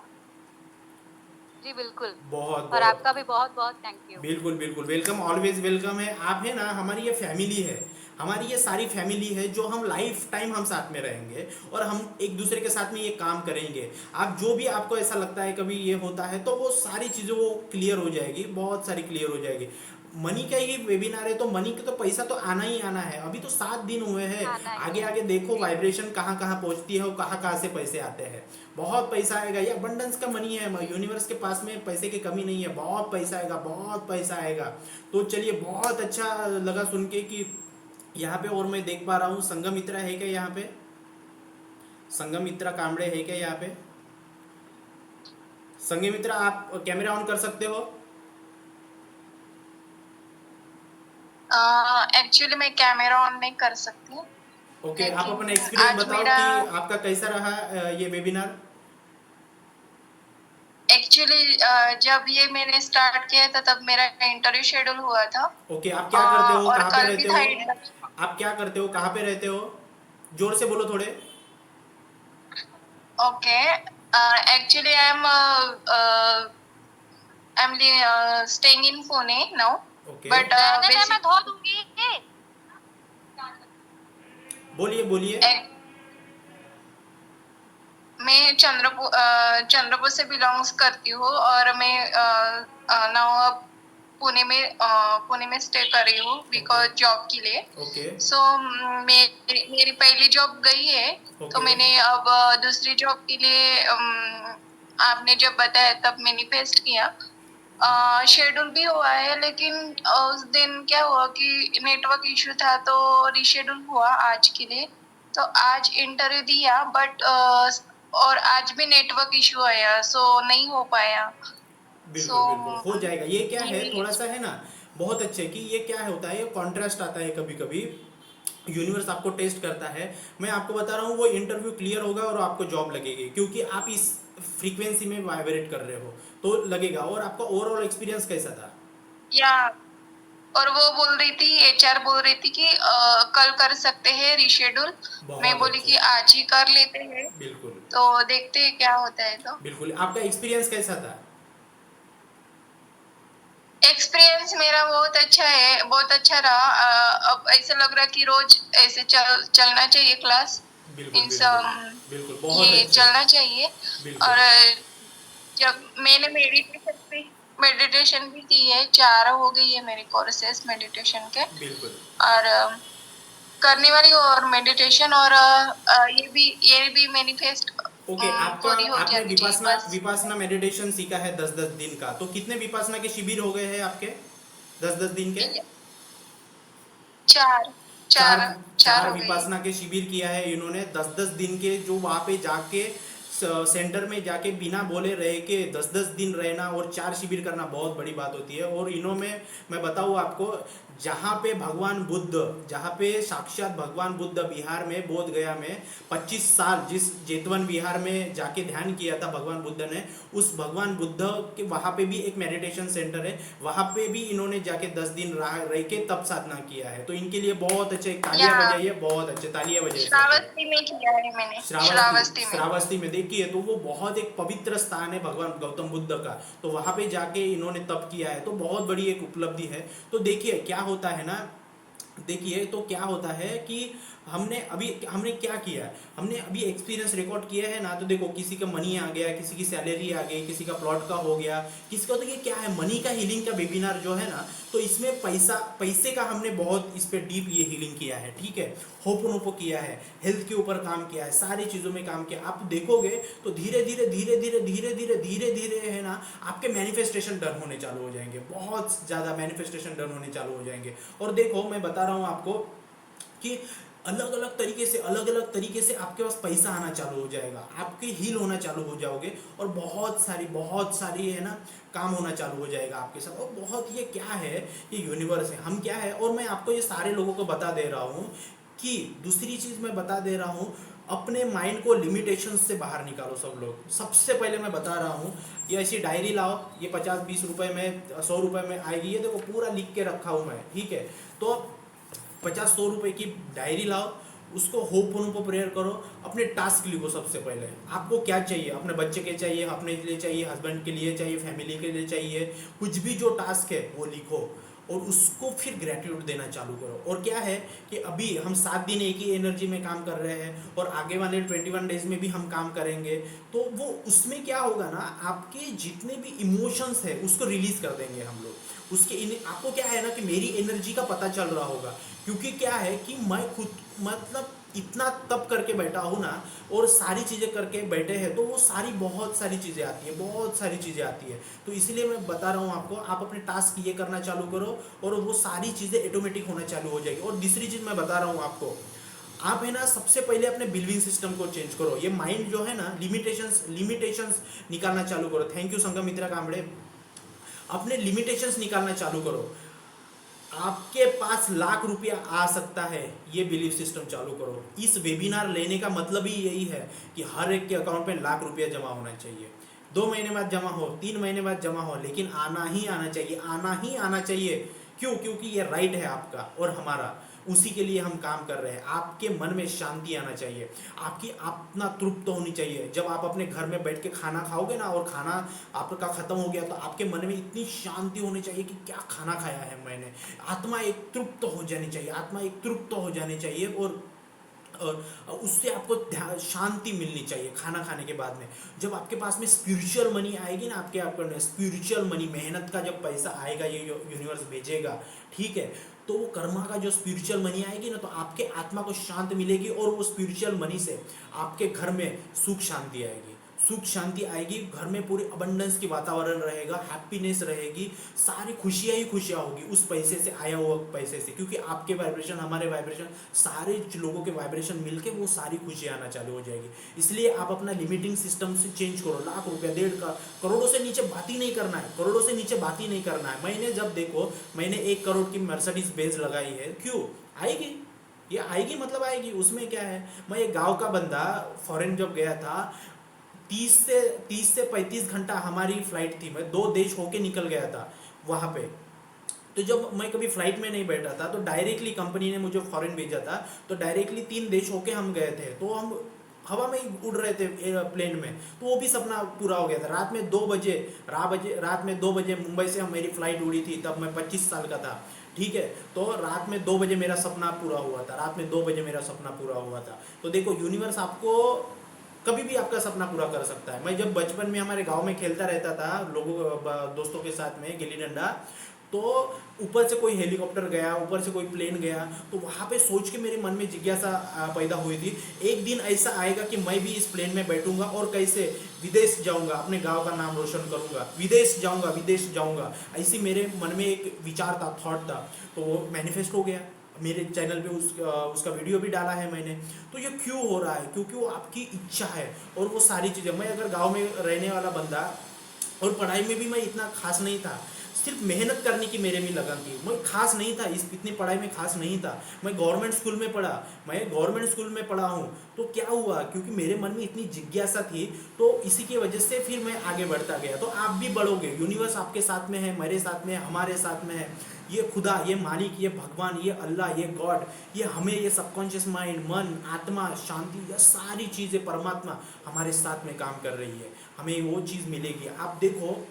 जी बिल्कुल। बहुत और बहुत, आपका भी बहुत बहुत थैंक यू। बिल्कुल बिल्कुल, वेलकम, ऑलवेज वेलकम है। आप है ना, हमारी ये फैमिली है, हमारी ये सारी फैमिली है जो हम लाइफ टाइम हम साथ में रहेंगे और हम एक दूसरे के साथ में ये काम करेंगे। आप जो भी आपको ऐसा लगता है कभी ये होता है, तो वो सारी चीज़ें वो क्लियर हो जाएगी, बहुत सारी क्लियर हो जाएगी। मनी का ही वेबिनार है, तो मनी का तो पैसा तो आना ही आना है। अभी तो 7 दिन हुए हैं, आना ही आगे है आगे देखो जी। वाइब्रेशन कहाँ कहाँ पहुँचती है और कहाँ कहाँ से पैसे आते हैं। बहुत पैसा आएगा, ये अबंडेंस का मनी है, यूनिवर्स के पास में पैसे की कमी नहीं है, बहुत पैसा आएगा बहुत पैसा आएगा। तो चलिए, बहुत अच्छा लगा सुन के कि यहाँ पे, और मैं देख पा रहा हूँ संगम मित्रा है क्या यहाँ पे, संगम मित्रा कामड़े है क्या यहाँ पे? संगम मित्रा आप कैमरा ऑन कर सकते हो? एक्चुअली मैं कैमरा ऑन नहीं कर सकती, ओके, आप अपना लेकिन एक्सपीरियंस आज बताओ मेरा कि आपका कैसा रहा ये वेबिनार। एक्चुअली जब ये मैंने स्टार्ट किया था तब मेरा इंटरव्यू शेड्यूल हुआ था। ओके, आप क्या करते हो, और कहाँ पे कल भी रहते था हो? इंटरव्यू। आप क्या करते हो, कहाँ पे रहते हो? जोर से बोलो थोड़े। Okay, actually I am staying in Pune now, okay, but रहने दे, मैं धो दूंगी। बोलिए बोलिए। मैं चंद्रपुर से बिलोंग्स करती हूँ और मैं नाउ अब पुणे में स्टे कर रही हूँ ओके बिकॉज जॉब के लिए। ओके सो मेरी पहली जॉब गई है, तो ओके मैंने अब दूसरी जॉब के लिए आपने जब बताया तब मैनिफेस्ट किया। शेड्यूल भी हुआ है, लेकिन उस दिन क्या हुआ कि नेटवर्क इशू था तो रिशेड्यूल हुआ आज के लिए। तो आज इंटरव्यू दिया, बट और आज भी नेटवर्क इशू आया, सो नहीं हो पाया। सो बिल्कुल बिल्कुल, हो जाएगा। ये क्या है, ये थोड़ा सा है ना, बहुत अच्छे कि ये क्या होता है, ये कॉन्ट्रास्ट आता है कभी कभी, यूनिवर्स आपको टेस्ट करता है। मैं आपको बता रहा हूँ, वो इंटरव्यू क्लियर होगा और आपको जॉब लगेगी, क्योंकि आप इस फ्रीक्वेंसी में वाइब्रेट कर रहे हो, तो लगेगा। और आपका ओवरऑल एक्सपीरियंस कैसा था? या और वो बोल रही थी, एचआर बोल रही थी कि कल कर सकते हैं रिशेड्यूल। मैं बहुत बोली अच्छे, कि आज ही कर लेते हैं, बिल्कुल तो देखते हैं क्या होता है। तो बिल्कुल। आपका एक्सपीरियंस कैसा था? एक्सपीरियंस मेरा बहुत अच्छा है, बहुत अच्छा रहा। अब ऐसा लग रहा है कि रोज ऐसे चलना चाहिए क्लास। बिल्कुल मीन्स बिल्कुल बिल्कुल, बहुत ये अच्छे, चलना चाहिए। बिल्कुल और जब मैंने मेडिटेशन भी की है, 4 हो गई है मेरी कोर्सेस मेडिटेशन के। बिल्कुल। और करने वाली हूँ, और मेडिटेशन और ये भी मैनिफेस्ट ओके, आपका थोड़ी हो आपने जाती थी विपासना बस। विपासना मेडिटेशन सीखा है 10-10 दिन का, तो कितने विपासना के शिविर हो गए हैं आपके 10-10 दिन के? चार चार चार चार चार हो गई। विपासना के शिविर किया है इन्होंने 10-10 दिन के, जो वहाँ पे जाके सेंटर में जाके बिना बोले रह के 10-10 दिन रहना और 4 शिविर करना बहुत बड़ी बात होती है। और इन्होंने, मैं बताऊँ आपको, जहाँ पे भगवान बुद्ध, जहाँ पे साक्षात भगवान बुद्ध बिहार में बोध गया में 25 साल जिस जेतवन विहार में जाके ध्यान किया था भगवान बुद्ध ने, उस भगवान बुद्ध के वहाँ पे भी एक मेडिटेशन सेंटर है, वहाँ पे भी इन्होंने जाके 10 दिन रह के तब साधना किया है। तो इनके लिए बहुत अच्छे, तालियां यहाँ बजाइए, बहुत अच्छे तालियां बजाइए सबके लिए। श्रावस्ती में किया है मैंने, श्रावस्ती, श्रावस्ती में। श्रावस्ती में देखिए, तो वो बहुत एक पवित्र स्थान है भगवान गौतम बुद्ध का, तो वहाँ पे जाके इन्होंने तप किया है, तो बहुत बड़ी एक उपलब्धि है। तो देखिए क्या होता है ना, देखिए तो क्या होता है कि हमने क्या किया है, हमने अभी एक्सपीरियंस रिकॉर्ड किया है ना। तो देखो, किसी का मनी आ गया, किसी की सैलरी आ गई, किसी का प्लॉट का हो गया, किसी का, तो ये क्या है, मनी का हीलिंग का वेबिनार जो है ना, तो इसमें पैसे का हमने बहुत इस पर डीप ये हीलिंग किया है, ठीक है। होपोनोपो किया है, हेल्थ के ऊपर काम किया है, सारी चीज़ों में काम किया। आप देखोगे तो धीरे धीरे धीरे धीरे धीरे धीरे धीरे धीरे है ना, आपके मैनिफेस्टेशन डन होने चालू हो जाएंगे, बहुत ज़्यादा मैनिफेस्टेशन डन होने चालू हो जाएंगे। और देखो, मैं बता रहा हूँ आपको कि अलग अलग तरीके से आपके पास पैसा आना चालू हो जाएगा, आपके हील होना चालू हो जाओगे, और बहुत सारी है ना काम होना चालू हो जाएगा आपके साथ। और बहुत, ये क्या है, ये यूनिवर्स है, हम क्या है। और मैं आपको ये सारे लोगों को बता दे रहा हूँ कि दूसरी चीज़ मैं बता दे रहा हूँ, अपने माइंड को लिमिटेशंस से बाहर निकालो सब लोग। सबसे पहले मैं बता रहा हूँ, ये ऐसी डायरी लाओ, ये 50-20 रुपए में, 100 रुपए में आएगी, ये देखो पूरा लिख के रखा हूँ मैं, ठीक है। तो 50-100 रुपए की डायरी लाओ, उसको होपोनोपो प्रेयर करो, अपने टास्क लिखो। सबसे पहले आपको क्या चाहिए, अपने बच्चे के चाहिए, अपने लिए चाहिए, हस्बैंड के लिए चाहिए, फैमिली के लिए चाहिए, कुछ भी जो टास्क है वो लिखो, और उसको फिर ग्रेटिट्यूड देना चालू करो। और क्या है कि अभी हम 7 दिन एक ही एनर्जी में काम कर रहे हैं, और आगे वाले 21 डेज में भी हम काम करेंगे, तो वो उसमें क्या होगा ना, आपके जितने भी इमोशंस है उसको रिलीज कर देंगे हम लोग। आपको क्या है ना कि मेरी एनर्जी का पता चल रहा होगा, क्योंकि क्या है कि मैं खुद, मतलब इतना तप करके बैठा हूँ ना, और सारी चीज़ें करके बैठे हैं, तो वो बहुत सारी चीज़ें आती है, बहुत सारी चीज़ें आती है। तो इसलिए मैं बता रहा हूँ आपको, आप अपने टास्क ये करना चालू करो, और वो सारी चीज़ें ऑटोमेटिक होना चालू हो जाएगी। और दूसरी चीज़ मैं बता रहा हूँ आपको, आप है ना सबसे पहले अपने बिलीविंग सिस्टम को चेंज करो। ये माइंड जो है ना, लिमिटेशंस निकालना चालू करो। Thank you Sanghamitra Kambade. अपने लिमिटेशंस निकालना चालू करो। आपके पास लाख रुपया आ सकता है, ये बिलीफ सिस्टम चालू करो। इस वेबिनार लेने का मतलब ही यही है कि हर एक के अकाउंट में लाख रुपया जमा होना चाहिए। 2 महीने बाद जमा हो, 3 महीने बाद जमा हो, लेकिन आना ही आना चाहिए, आना ही आना चाहिए। क्यों? क्योंकि ये राइट है आपका और हमारा, उसी के लिए हम काम कर रहे हैं। आपके मन में शांति आना चाहिए, आपकी आत्मा तृप्त होनी चाहिए। जब आप अपने घर में बैठ के खाना खाओगे ना, और खाना आपका खत्म हो गया, तो आपके मन में इतनी शांति होनी चाहिए कि क्या खाना खाया है मैंने। आत्मा एक तृप्त हो जानी चाहिए, आत्मा एक तृप्त हो जानी चाहिए, और उससे आपको शांति मिलनी चाहिए खाना खाने के बाद में। जब आपके पास में स्पिरिचुअल मनी आएगी ना, आपके स्पिरिचुअल मनी, मेहनत का जब पैसा आएगा, ये यूनिवर्स भेजेगा, ठीक है, तो वो कर्मा का जो स्पिरिचुअल मनी आएगी ना, तो आपके आत्मा को शांत मिलेगी, और वो स्पिरिचुअल मनी से आपके घर में सुख शांति आएगी, सुख शांति आएगी। घर में पूरी अबंडेंस की वातावरण रहेगा, हैप्पीनेस रहेगी, सारी खुशियाँ ही खुशियाँ होगी उस पैसे से, आया हुआ पैसे से। क्योंकि आपके वाइब्रेशन, हमारे वाइब्रेशन, सारे लोगों के वाइब्रेशन मिलके वो सारी खुशियाँ आना चालू हो जाएगी। इसलिए आप अपना लिमिटिंग सिस्टम से चेंज करो। लाख रुपया, 1.5 करोड़ों से नीचे बात ही नहीं करना है, करोड़ों से नीचे बात ही नहीं करना है। मैंने जब देखो, मैंने 1 करोड़ की मर्सिडीज बेंज लगाई है, क्यों आएगी, ये आएगी, मतलब आएगी, उसमें क्या है। मैं एक गाँव का बंदा, फॉरेन जब गया था, 30 से 35 घंटा हमारी फ्लाइट थी, मैं 2 देश होके निकल गया था वहाँ पे। तो जब मैं कभी फ्लाइट में नहीं बैठा था, तो डायरेक्टली कंपनी ने मुझे फॉरेन भेजा था, तो डायरेक्टली 3 देश होके हम गए थे। तो हम हवा में ही उड़ रहे थे प्लेन में, तो वो भी सपना पूरा हो गया था। रात में 2 बजे मुंबई से मेरी फ्लाइट उड़ी थी, तब मैं 25 साल का था, ठीक है। तो रात में 2 बजे मेरा सपना पूरा हुआ था, रात में 2 बजे मेरा सपना पूरा हुआ था। तो देखो, यूनिवर्स आपको कभी भी आपका सपना पूरा कर सकता है। मैं जब बचपन में हमारे गांव में खेलता रहता था, दोस्तों के साथ में गिल्ली डंडा, तो ऊपर से कोई हेलीकॉप्टर गया, ऊपर से कोई प्लेन गया, तो वहाँ पे सोच के मेरे मन में जिज्ञासा पैदा हुई थी, एक दिन ऐसा आएगा कि मैं भी इस प्लेन में बैठूंगा और कैसे विदेश जाऊंगा, अपने गांव का नाम रोशन करूंगा, विदेश जाऊंगा। ऐसी मेरे मन में एक विचार था, थॉट था, तो वो मैनिफेस्ट हो गया। मेरे चैनल पे उसका वीडियो भी डाला है मैंने। तो ये क्यों हो रहा है? क्योंकि वो आपकी इच्छा है और वो सारी चीज़ें। मैं अगर गांव में रहने वाला बंदा और पढ़ाई में भी मैं इतना खास नहीं था, सिर्फ मेहनत करने की मेरे में लगन थी, मैं खास नहीं था, इतनी पढ़ाई में खास नहीं था। मैं गवर्नमेंट स्कूल में पढ़ा हूँ। तो क्या हुआ, क्योंकि मेरे मन में इतनी जिज्ञासा थी, तो इसी की वजह से फिर मैं आगे बढ़ता गया। तो आप भी बढ़ोगे, यूनिवर्स आपके साथ में है, मेरे साथ में है, हमारे साथ में है। ये खुदा, ये मालिक, ये भगवान, ये अल्लाह, ये गॉड, ये हमें, ये सबकॉन्शियस माइंड, मन, आत्मा, शांति, ये सारी चीज़ें, परमात्मा हमारे साथ में काम कर रही है। हमें वो चीज़ मिलेगी। आप देखो,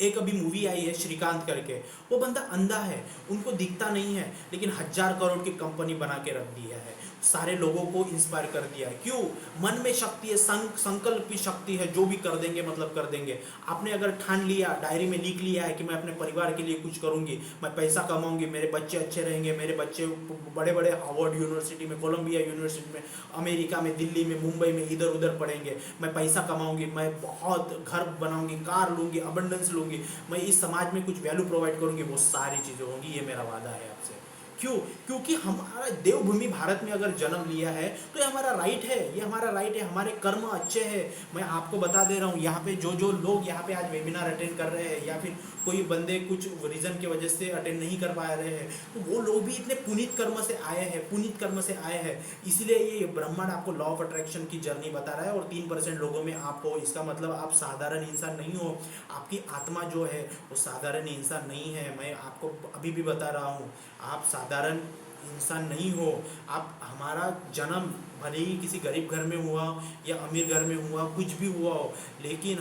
एक अभी मूवी आई है श्रीकांत करके, वो बंदा अंधा है, उनको दिखता नहीं है, लेकिन 1000 करोड़ की कंपनी बना के रख दिया है, सारे लोगों को इंस्पायर कर दिया है। क्यों? मन में शक्ति है, संकल्प की शक्ति है, जो भी कर देंगे मतलब कर देंगे। आपने अगर ठान लिया, डायरी में लिख लिया है कि मैं अपने परिवार के लिए कुछ करूंगी, मैं पैसा कमाऊंगी, मेरे बच्चे अच्छे रहेंगे, मेरे बच्चे बड़े बड़े हार्वर्ड यूनिवर्सिटी में, कोलंबिया यूनिवर्सिटी में, अमेरिका में, दिल्ली में, मुंबई में, इधर उधर पढ़ेंगे, मैं पैसा कमाऊंगी, मैं बहुत घर बनाऊंगी, कार लूंगी, अबंडेंस लूंगी, मैं इस समाज में कुछ वैल्यू प्रोवाइड करूंगी, वो सारी चीज़ें होंगी। ये मेरा वादा है आपसे। क्यों? क्योंकि हमारा देवभूमि भारत में अगर जन्म लिया है तो ये हमारा राइट है, ये हमारा राइट है, हमारे कर्म अच्छे हैं। मैं आपको बता दे रहा हूँ, यहाँ पे जो लोग यहाँ पे आज वेबिनार अटेंड कर रहे हैं, या फिर कोई बंदे कुछ रीज़न की वजह से अटेंड नहीं कर पा रहे हैं, तो वो लोग भी इतने पुनीत कर्म से आए हैं। इसीलिए ये ब्रह्मांड आपको लॉ ऑफ अट्रैक्शन की जर्नी बता रहा है, और 3% लोगों में आप हो, इसका मतलब आप साधारण इंसान नहीं हो। आपकी आत्मा जो है वो साधारण इंसान नहीं है। मैं आपको अभी भी बता रहा हूँ, आप साधारण इंसान नहीं हो। आप, हमारा जन्म भले ही किसी गरीब घर में हुआ या अमीर घर में हुआ, कुछ भी हुआ हो, लेकिन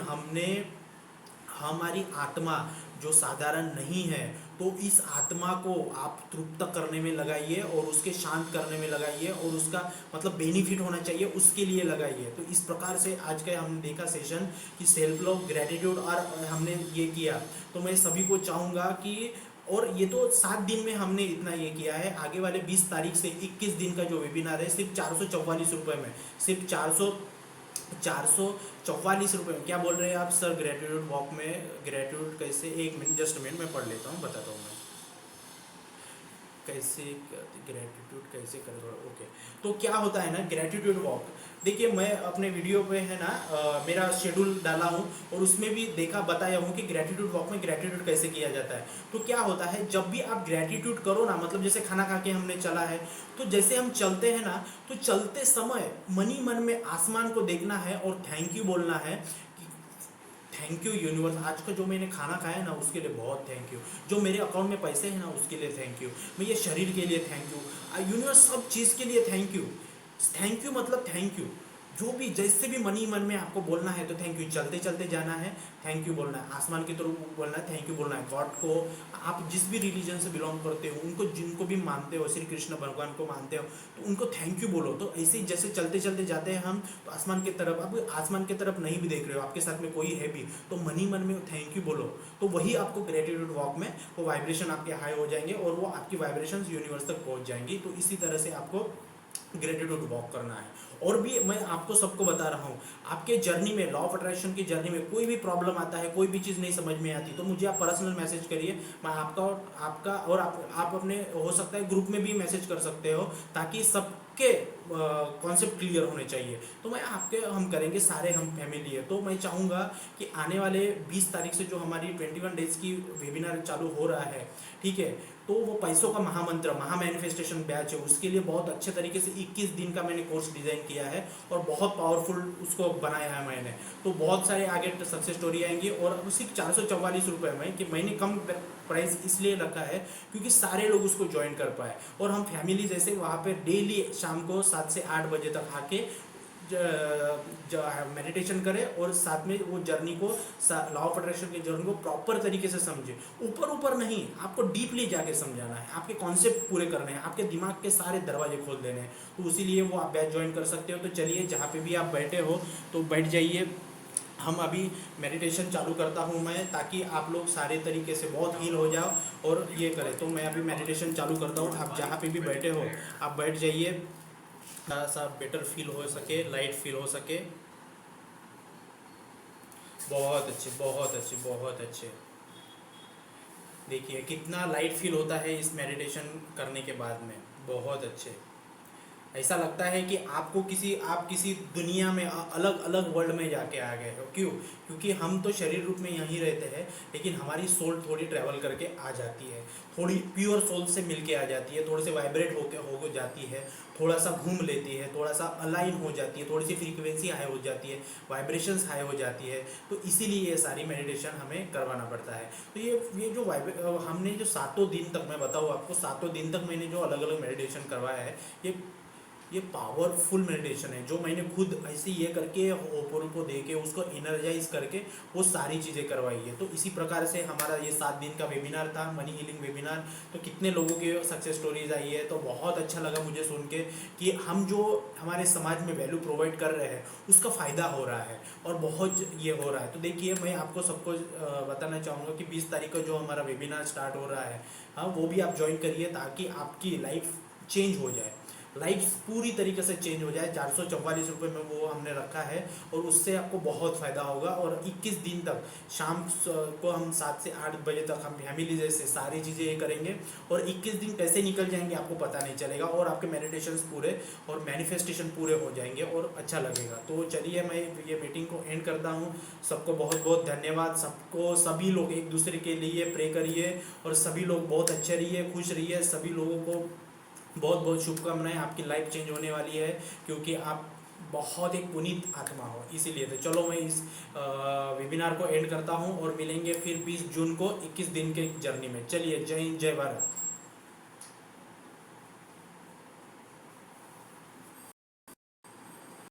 हमारी आत्मा जो साधारण नहीं है, तो इस आत्मा को आप तृप्त करने में लगाइए और उसके शांत करने में लगाइए, और उसका मतलब बेनिफिट होना चाहिए, उसके लिए लगाइए। तो इस प्रकार से आज का हमने देखा सेशन कि सेल्फ लव, ग्रेटिट्यूड, और हमने ये किया। तो मैं सभी को चाहूँगा कि, और ये तो 7 दिन में हमने इतना ये किया है, आगे वाले 20 तारीख से 21 दिन का जो वेबिनार है, सिर्फ 444 रुपये में, सिर्फ 444 रुपये में। क्या बोल रहे हैं आप सर? ग्रेटिट्यूड वॉक में ग्रेटिट्यूड कैसे, एक मिनट, जस्ट मिनट, मैं पढ़ लेता हूँ, बताता हूँ मैं कैसे ग्रेटिट्यूड कैसे करें। ओके, तो क्या होता है ना ग्रेटिट्यूड वॉक, देखिए मैं अपने वीडियो पे है ना मेरा शेड्यूल डाला हूँ, और उसमें भी बताया हूँ कि ग्रेटिट्यूड वॉक में ग्रेटिट्यूड कैसे किया जाता है। तो क्या होता है, जब भी आप ग्रेटिट्यूड करो ना, मतलब जैसे खाना खा के हमने चला है, तो जैसे हम चलते हैं ना, तो चलते समय मन ही मन में आसमान को देखना है और थैंक यू बोलना है। थैंक यू यूनिवर्स, आज का जो मैंने खाना खाया ना उसके लिए बहुत थैंक यू, जो मेरे अकाउंट में पैसे हैं ना उसके लिए थैंक यू, मैं ये शरीर के लिए थैंक यू, यूनिवर्स सब चीज़ के लिए थैंक यू। थैंक यू मतलब थैंक यू, जो भी जैसे भी मन ही मन में आपको बोलना है तो थैंक यू, चलते चलते जाना है थैंक यू बोलना है, आसमान की तरफ बोलना है थैंक यू बोलना है, गॉड को, आप जिस भी रिलीजन से बिलोंग करते हो उनको, जिनको भी मानते हो, श्री कृष्ण भगवान को मानते हो, तो उनको थैंक यू बोलो। तो ऐसे ही जैसे चलते चलते जाते हैं हम, तो आसमान की तरफ, आप आसमान की तरफ नहीं भी देख रहे हो, आपके साथ में कोई है भी, तो मन ही मन में थैंक यू बोलो, तो वही आपको ग्रेटिट्यूड वॉक में वो वाइब्रेशन आपके हाई हो जाएंगे और वो आपकी वाइब्रेशन यूनिवर्स तक पहुँच जाएंगी। तो इसी तरह से आपको ग्रेटिट्यूड वॉक करना है। और भी मैं आपको सबको बता रहा हूँ, आपके जर्नी में, लॉ ऑफ अट्रैक्शन की जर्नी में कोई भी प्रॉब्लम आता है, कोई भी चीज़ नहीं समझ में आती, तो मुझे आप पर्सनल मैसेज करिए, मैं आपका और आप अपने, हो सकता है ग्रुप में भी मैसेज कर सकते हो, ताकि सबके कॉन्सेप्ट क्लियर होने चाहिए। तो हम करेंगे, सारे हम फैमिली है। तो मैं चाहूँगा कि आने वाले 20 तारीख से जो हमारी 21 डेज की वेबिनार चालू हो रहा है, ठीक है, तो वो पैसों का महामंत्र, महा मैनिफेस्टेशन बैच है, उसके लिए बहुत अच्छे तरीके से 21 दिन का मैंने कोर्स डिज़ाइन किया है और बहुत पावरफुल उसको बनाया है मैंने। तो बहुत सारे आगे सक्सेस स्टोरी आएंगी, और सिर्फ 444 रुपये में, कि मैंने कम प्राइस इसलिए रखा है क्योंकि सारे लोग उसको ज्वाइन कर पाए, और हम फैमिली जैसे वहाँ पे डेली शाम को 7 से 8 बजे तक आके मेडिटेशन करें, और साथ में वो जर्नी को, लॉ ऑफ अट्रैक्शन की जर्नी को प्रॉपर तरीके से समझे। ऊपर नहीं, आपको डीपली जाके समझाना है, आपके कॉन्सेप्ट पूरे करने हैं, आपके दिमाग के सारे दरवाजे खोल देने हैं। तो इसीलिए वो आप बैच ज्वाइन कर सकते हो। तो चलिए, जहाँ पे भी आप बैठे हो तो बैठ जाइए, हम अभी मेडिटेशन चालू करता हूँ मैं, ताकि आप लोग सारे तरीके से बहुत हील हो जाओ और ये करें। तो मैं अभी मेडिटेशन चालू करता हूँ, आप जहाँ पे भी बैठे हो आप बैठ जाइए, थोड़ा सा बेटर फील हो सके, लाइट फील हो सके। बहुत अच्छे, बहुत अच्छे, बहुत अच्छे। देखिए कितना लाइट फील होता है इस मेडिटेशन करने के बाद में, बहुत अच्छे। ऐसा लगता है कि आप किसी दुनिया में अलग अलग वर्ल्ड में जाके आ गए हो। क्यों? क्योंकि हम तो शरीर रूप में यहीं रहते हैं, लेकिन हमारी सोल थोड़ी ट्रैवल करके आ जाती है, थोड़ी प्योर सोल से मिल के आ जाती है, थोड़े से वाइब्रेट हो जाती है, थोड़ा सा घूम लेती है, थोड़ा सा अलाइन हो जाती है, थोड़ी सी फ्रीक्वेंसी हाई हो जाती है, वाइब्रेशंस हाई हो जाती है। तो इसीलिए ये सारी मेडिटेशन हमें करवाना पड़ता है। तो ये जो हमने जो 7 दिन तक, मैं बताऊँ आपको, 7 दिन तक मैंने जो अलग अलग मेडिटेशन करवाया है, ये पावरफुल मेडिटेशन है, जो मैंने खुद ऐसे ये करके ओपोनोपो दे के उसको एनर्जाइज करके वो सारी चीज़ें करवाई है। तो इसी प्रकार से हमारा ये 7 दिन का वेबिनार था, मनी हीलिंग वेबिनार। तो कितने लोगों के सक्सेस स्टोरीज आई है, तो बहुत अच्छा लगा मुझे सुन के कि हम जो हमारे समाज में वैल्यू प्रोवाइड कर रहे हैं उसका फ़ायदा हो रहा है और बहुत ये हो रहा है। तो देखिए मैं आपको सबको बताना चाहूँगा कि 20 तारीख को जो हमारा वेबिनार स्टार्ट हो रहा है, हाँ वो भी आप ज्वाइन करिए, ताकि आपकी लाइफ चेंज हो जाए, लाइफ पूरी तरीके से चेंज हो जाए। 444 रुपये में वो हमने रखा है और उससे आपको बहुत फ़ायदा होगा। और 21 दिन तक शाम को हम 7 से 8 बजे तक हम फैमिली जैसे सारी चीज़ें ये करेंगे, और 21 दिन कैसे निकल जाएंगे आपको पता नहीं चलेगा, और आपके मेडिटेशंस पूरे और मैनिफेस्टेशन पूरे हो जाएंगे और अच्छा लगेगा। तो चलिए मैं ये मीटिंग को एंड करता हूँ। सबको बहुत बहुत धन्यवाद। सबको, सभी लोग एक दूसरे के लिए प्रे करिए और सभी लोग बहुत अच्छे रहिए, खुश रहिए। सभी लोगों को बहुत बहुत शुभकामनाएं। आपकी लाइफ चेंज होने वाली है, क्योंकि आप बहुत एक पुनीत आत्मा हो, इसीलिए। तो चलो मैं इस वेबिनार को एंड करता हूं और मिलेंगे फिर 20 जून को 21 दिन के जर्नी में। चलिए, जय हिंद, जय भारत।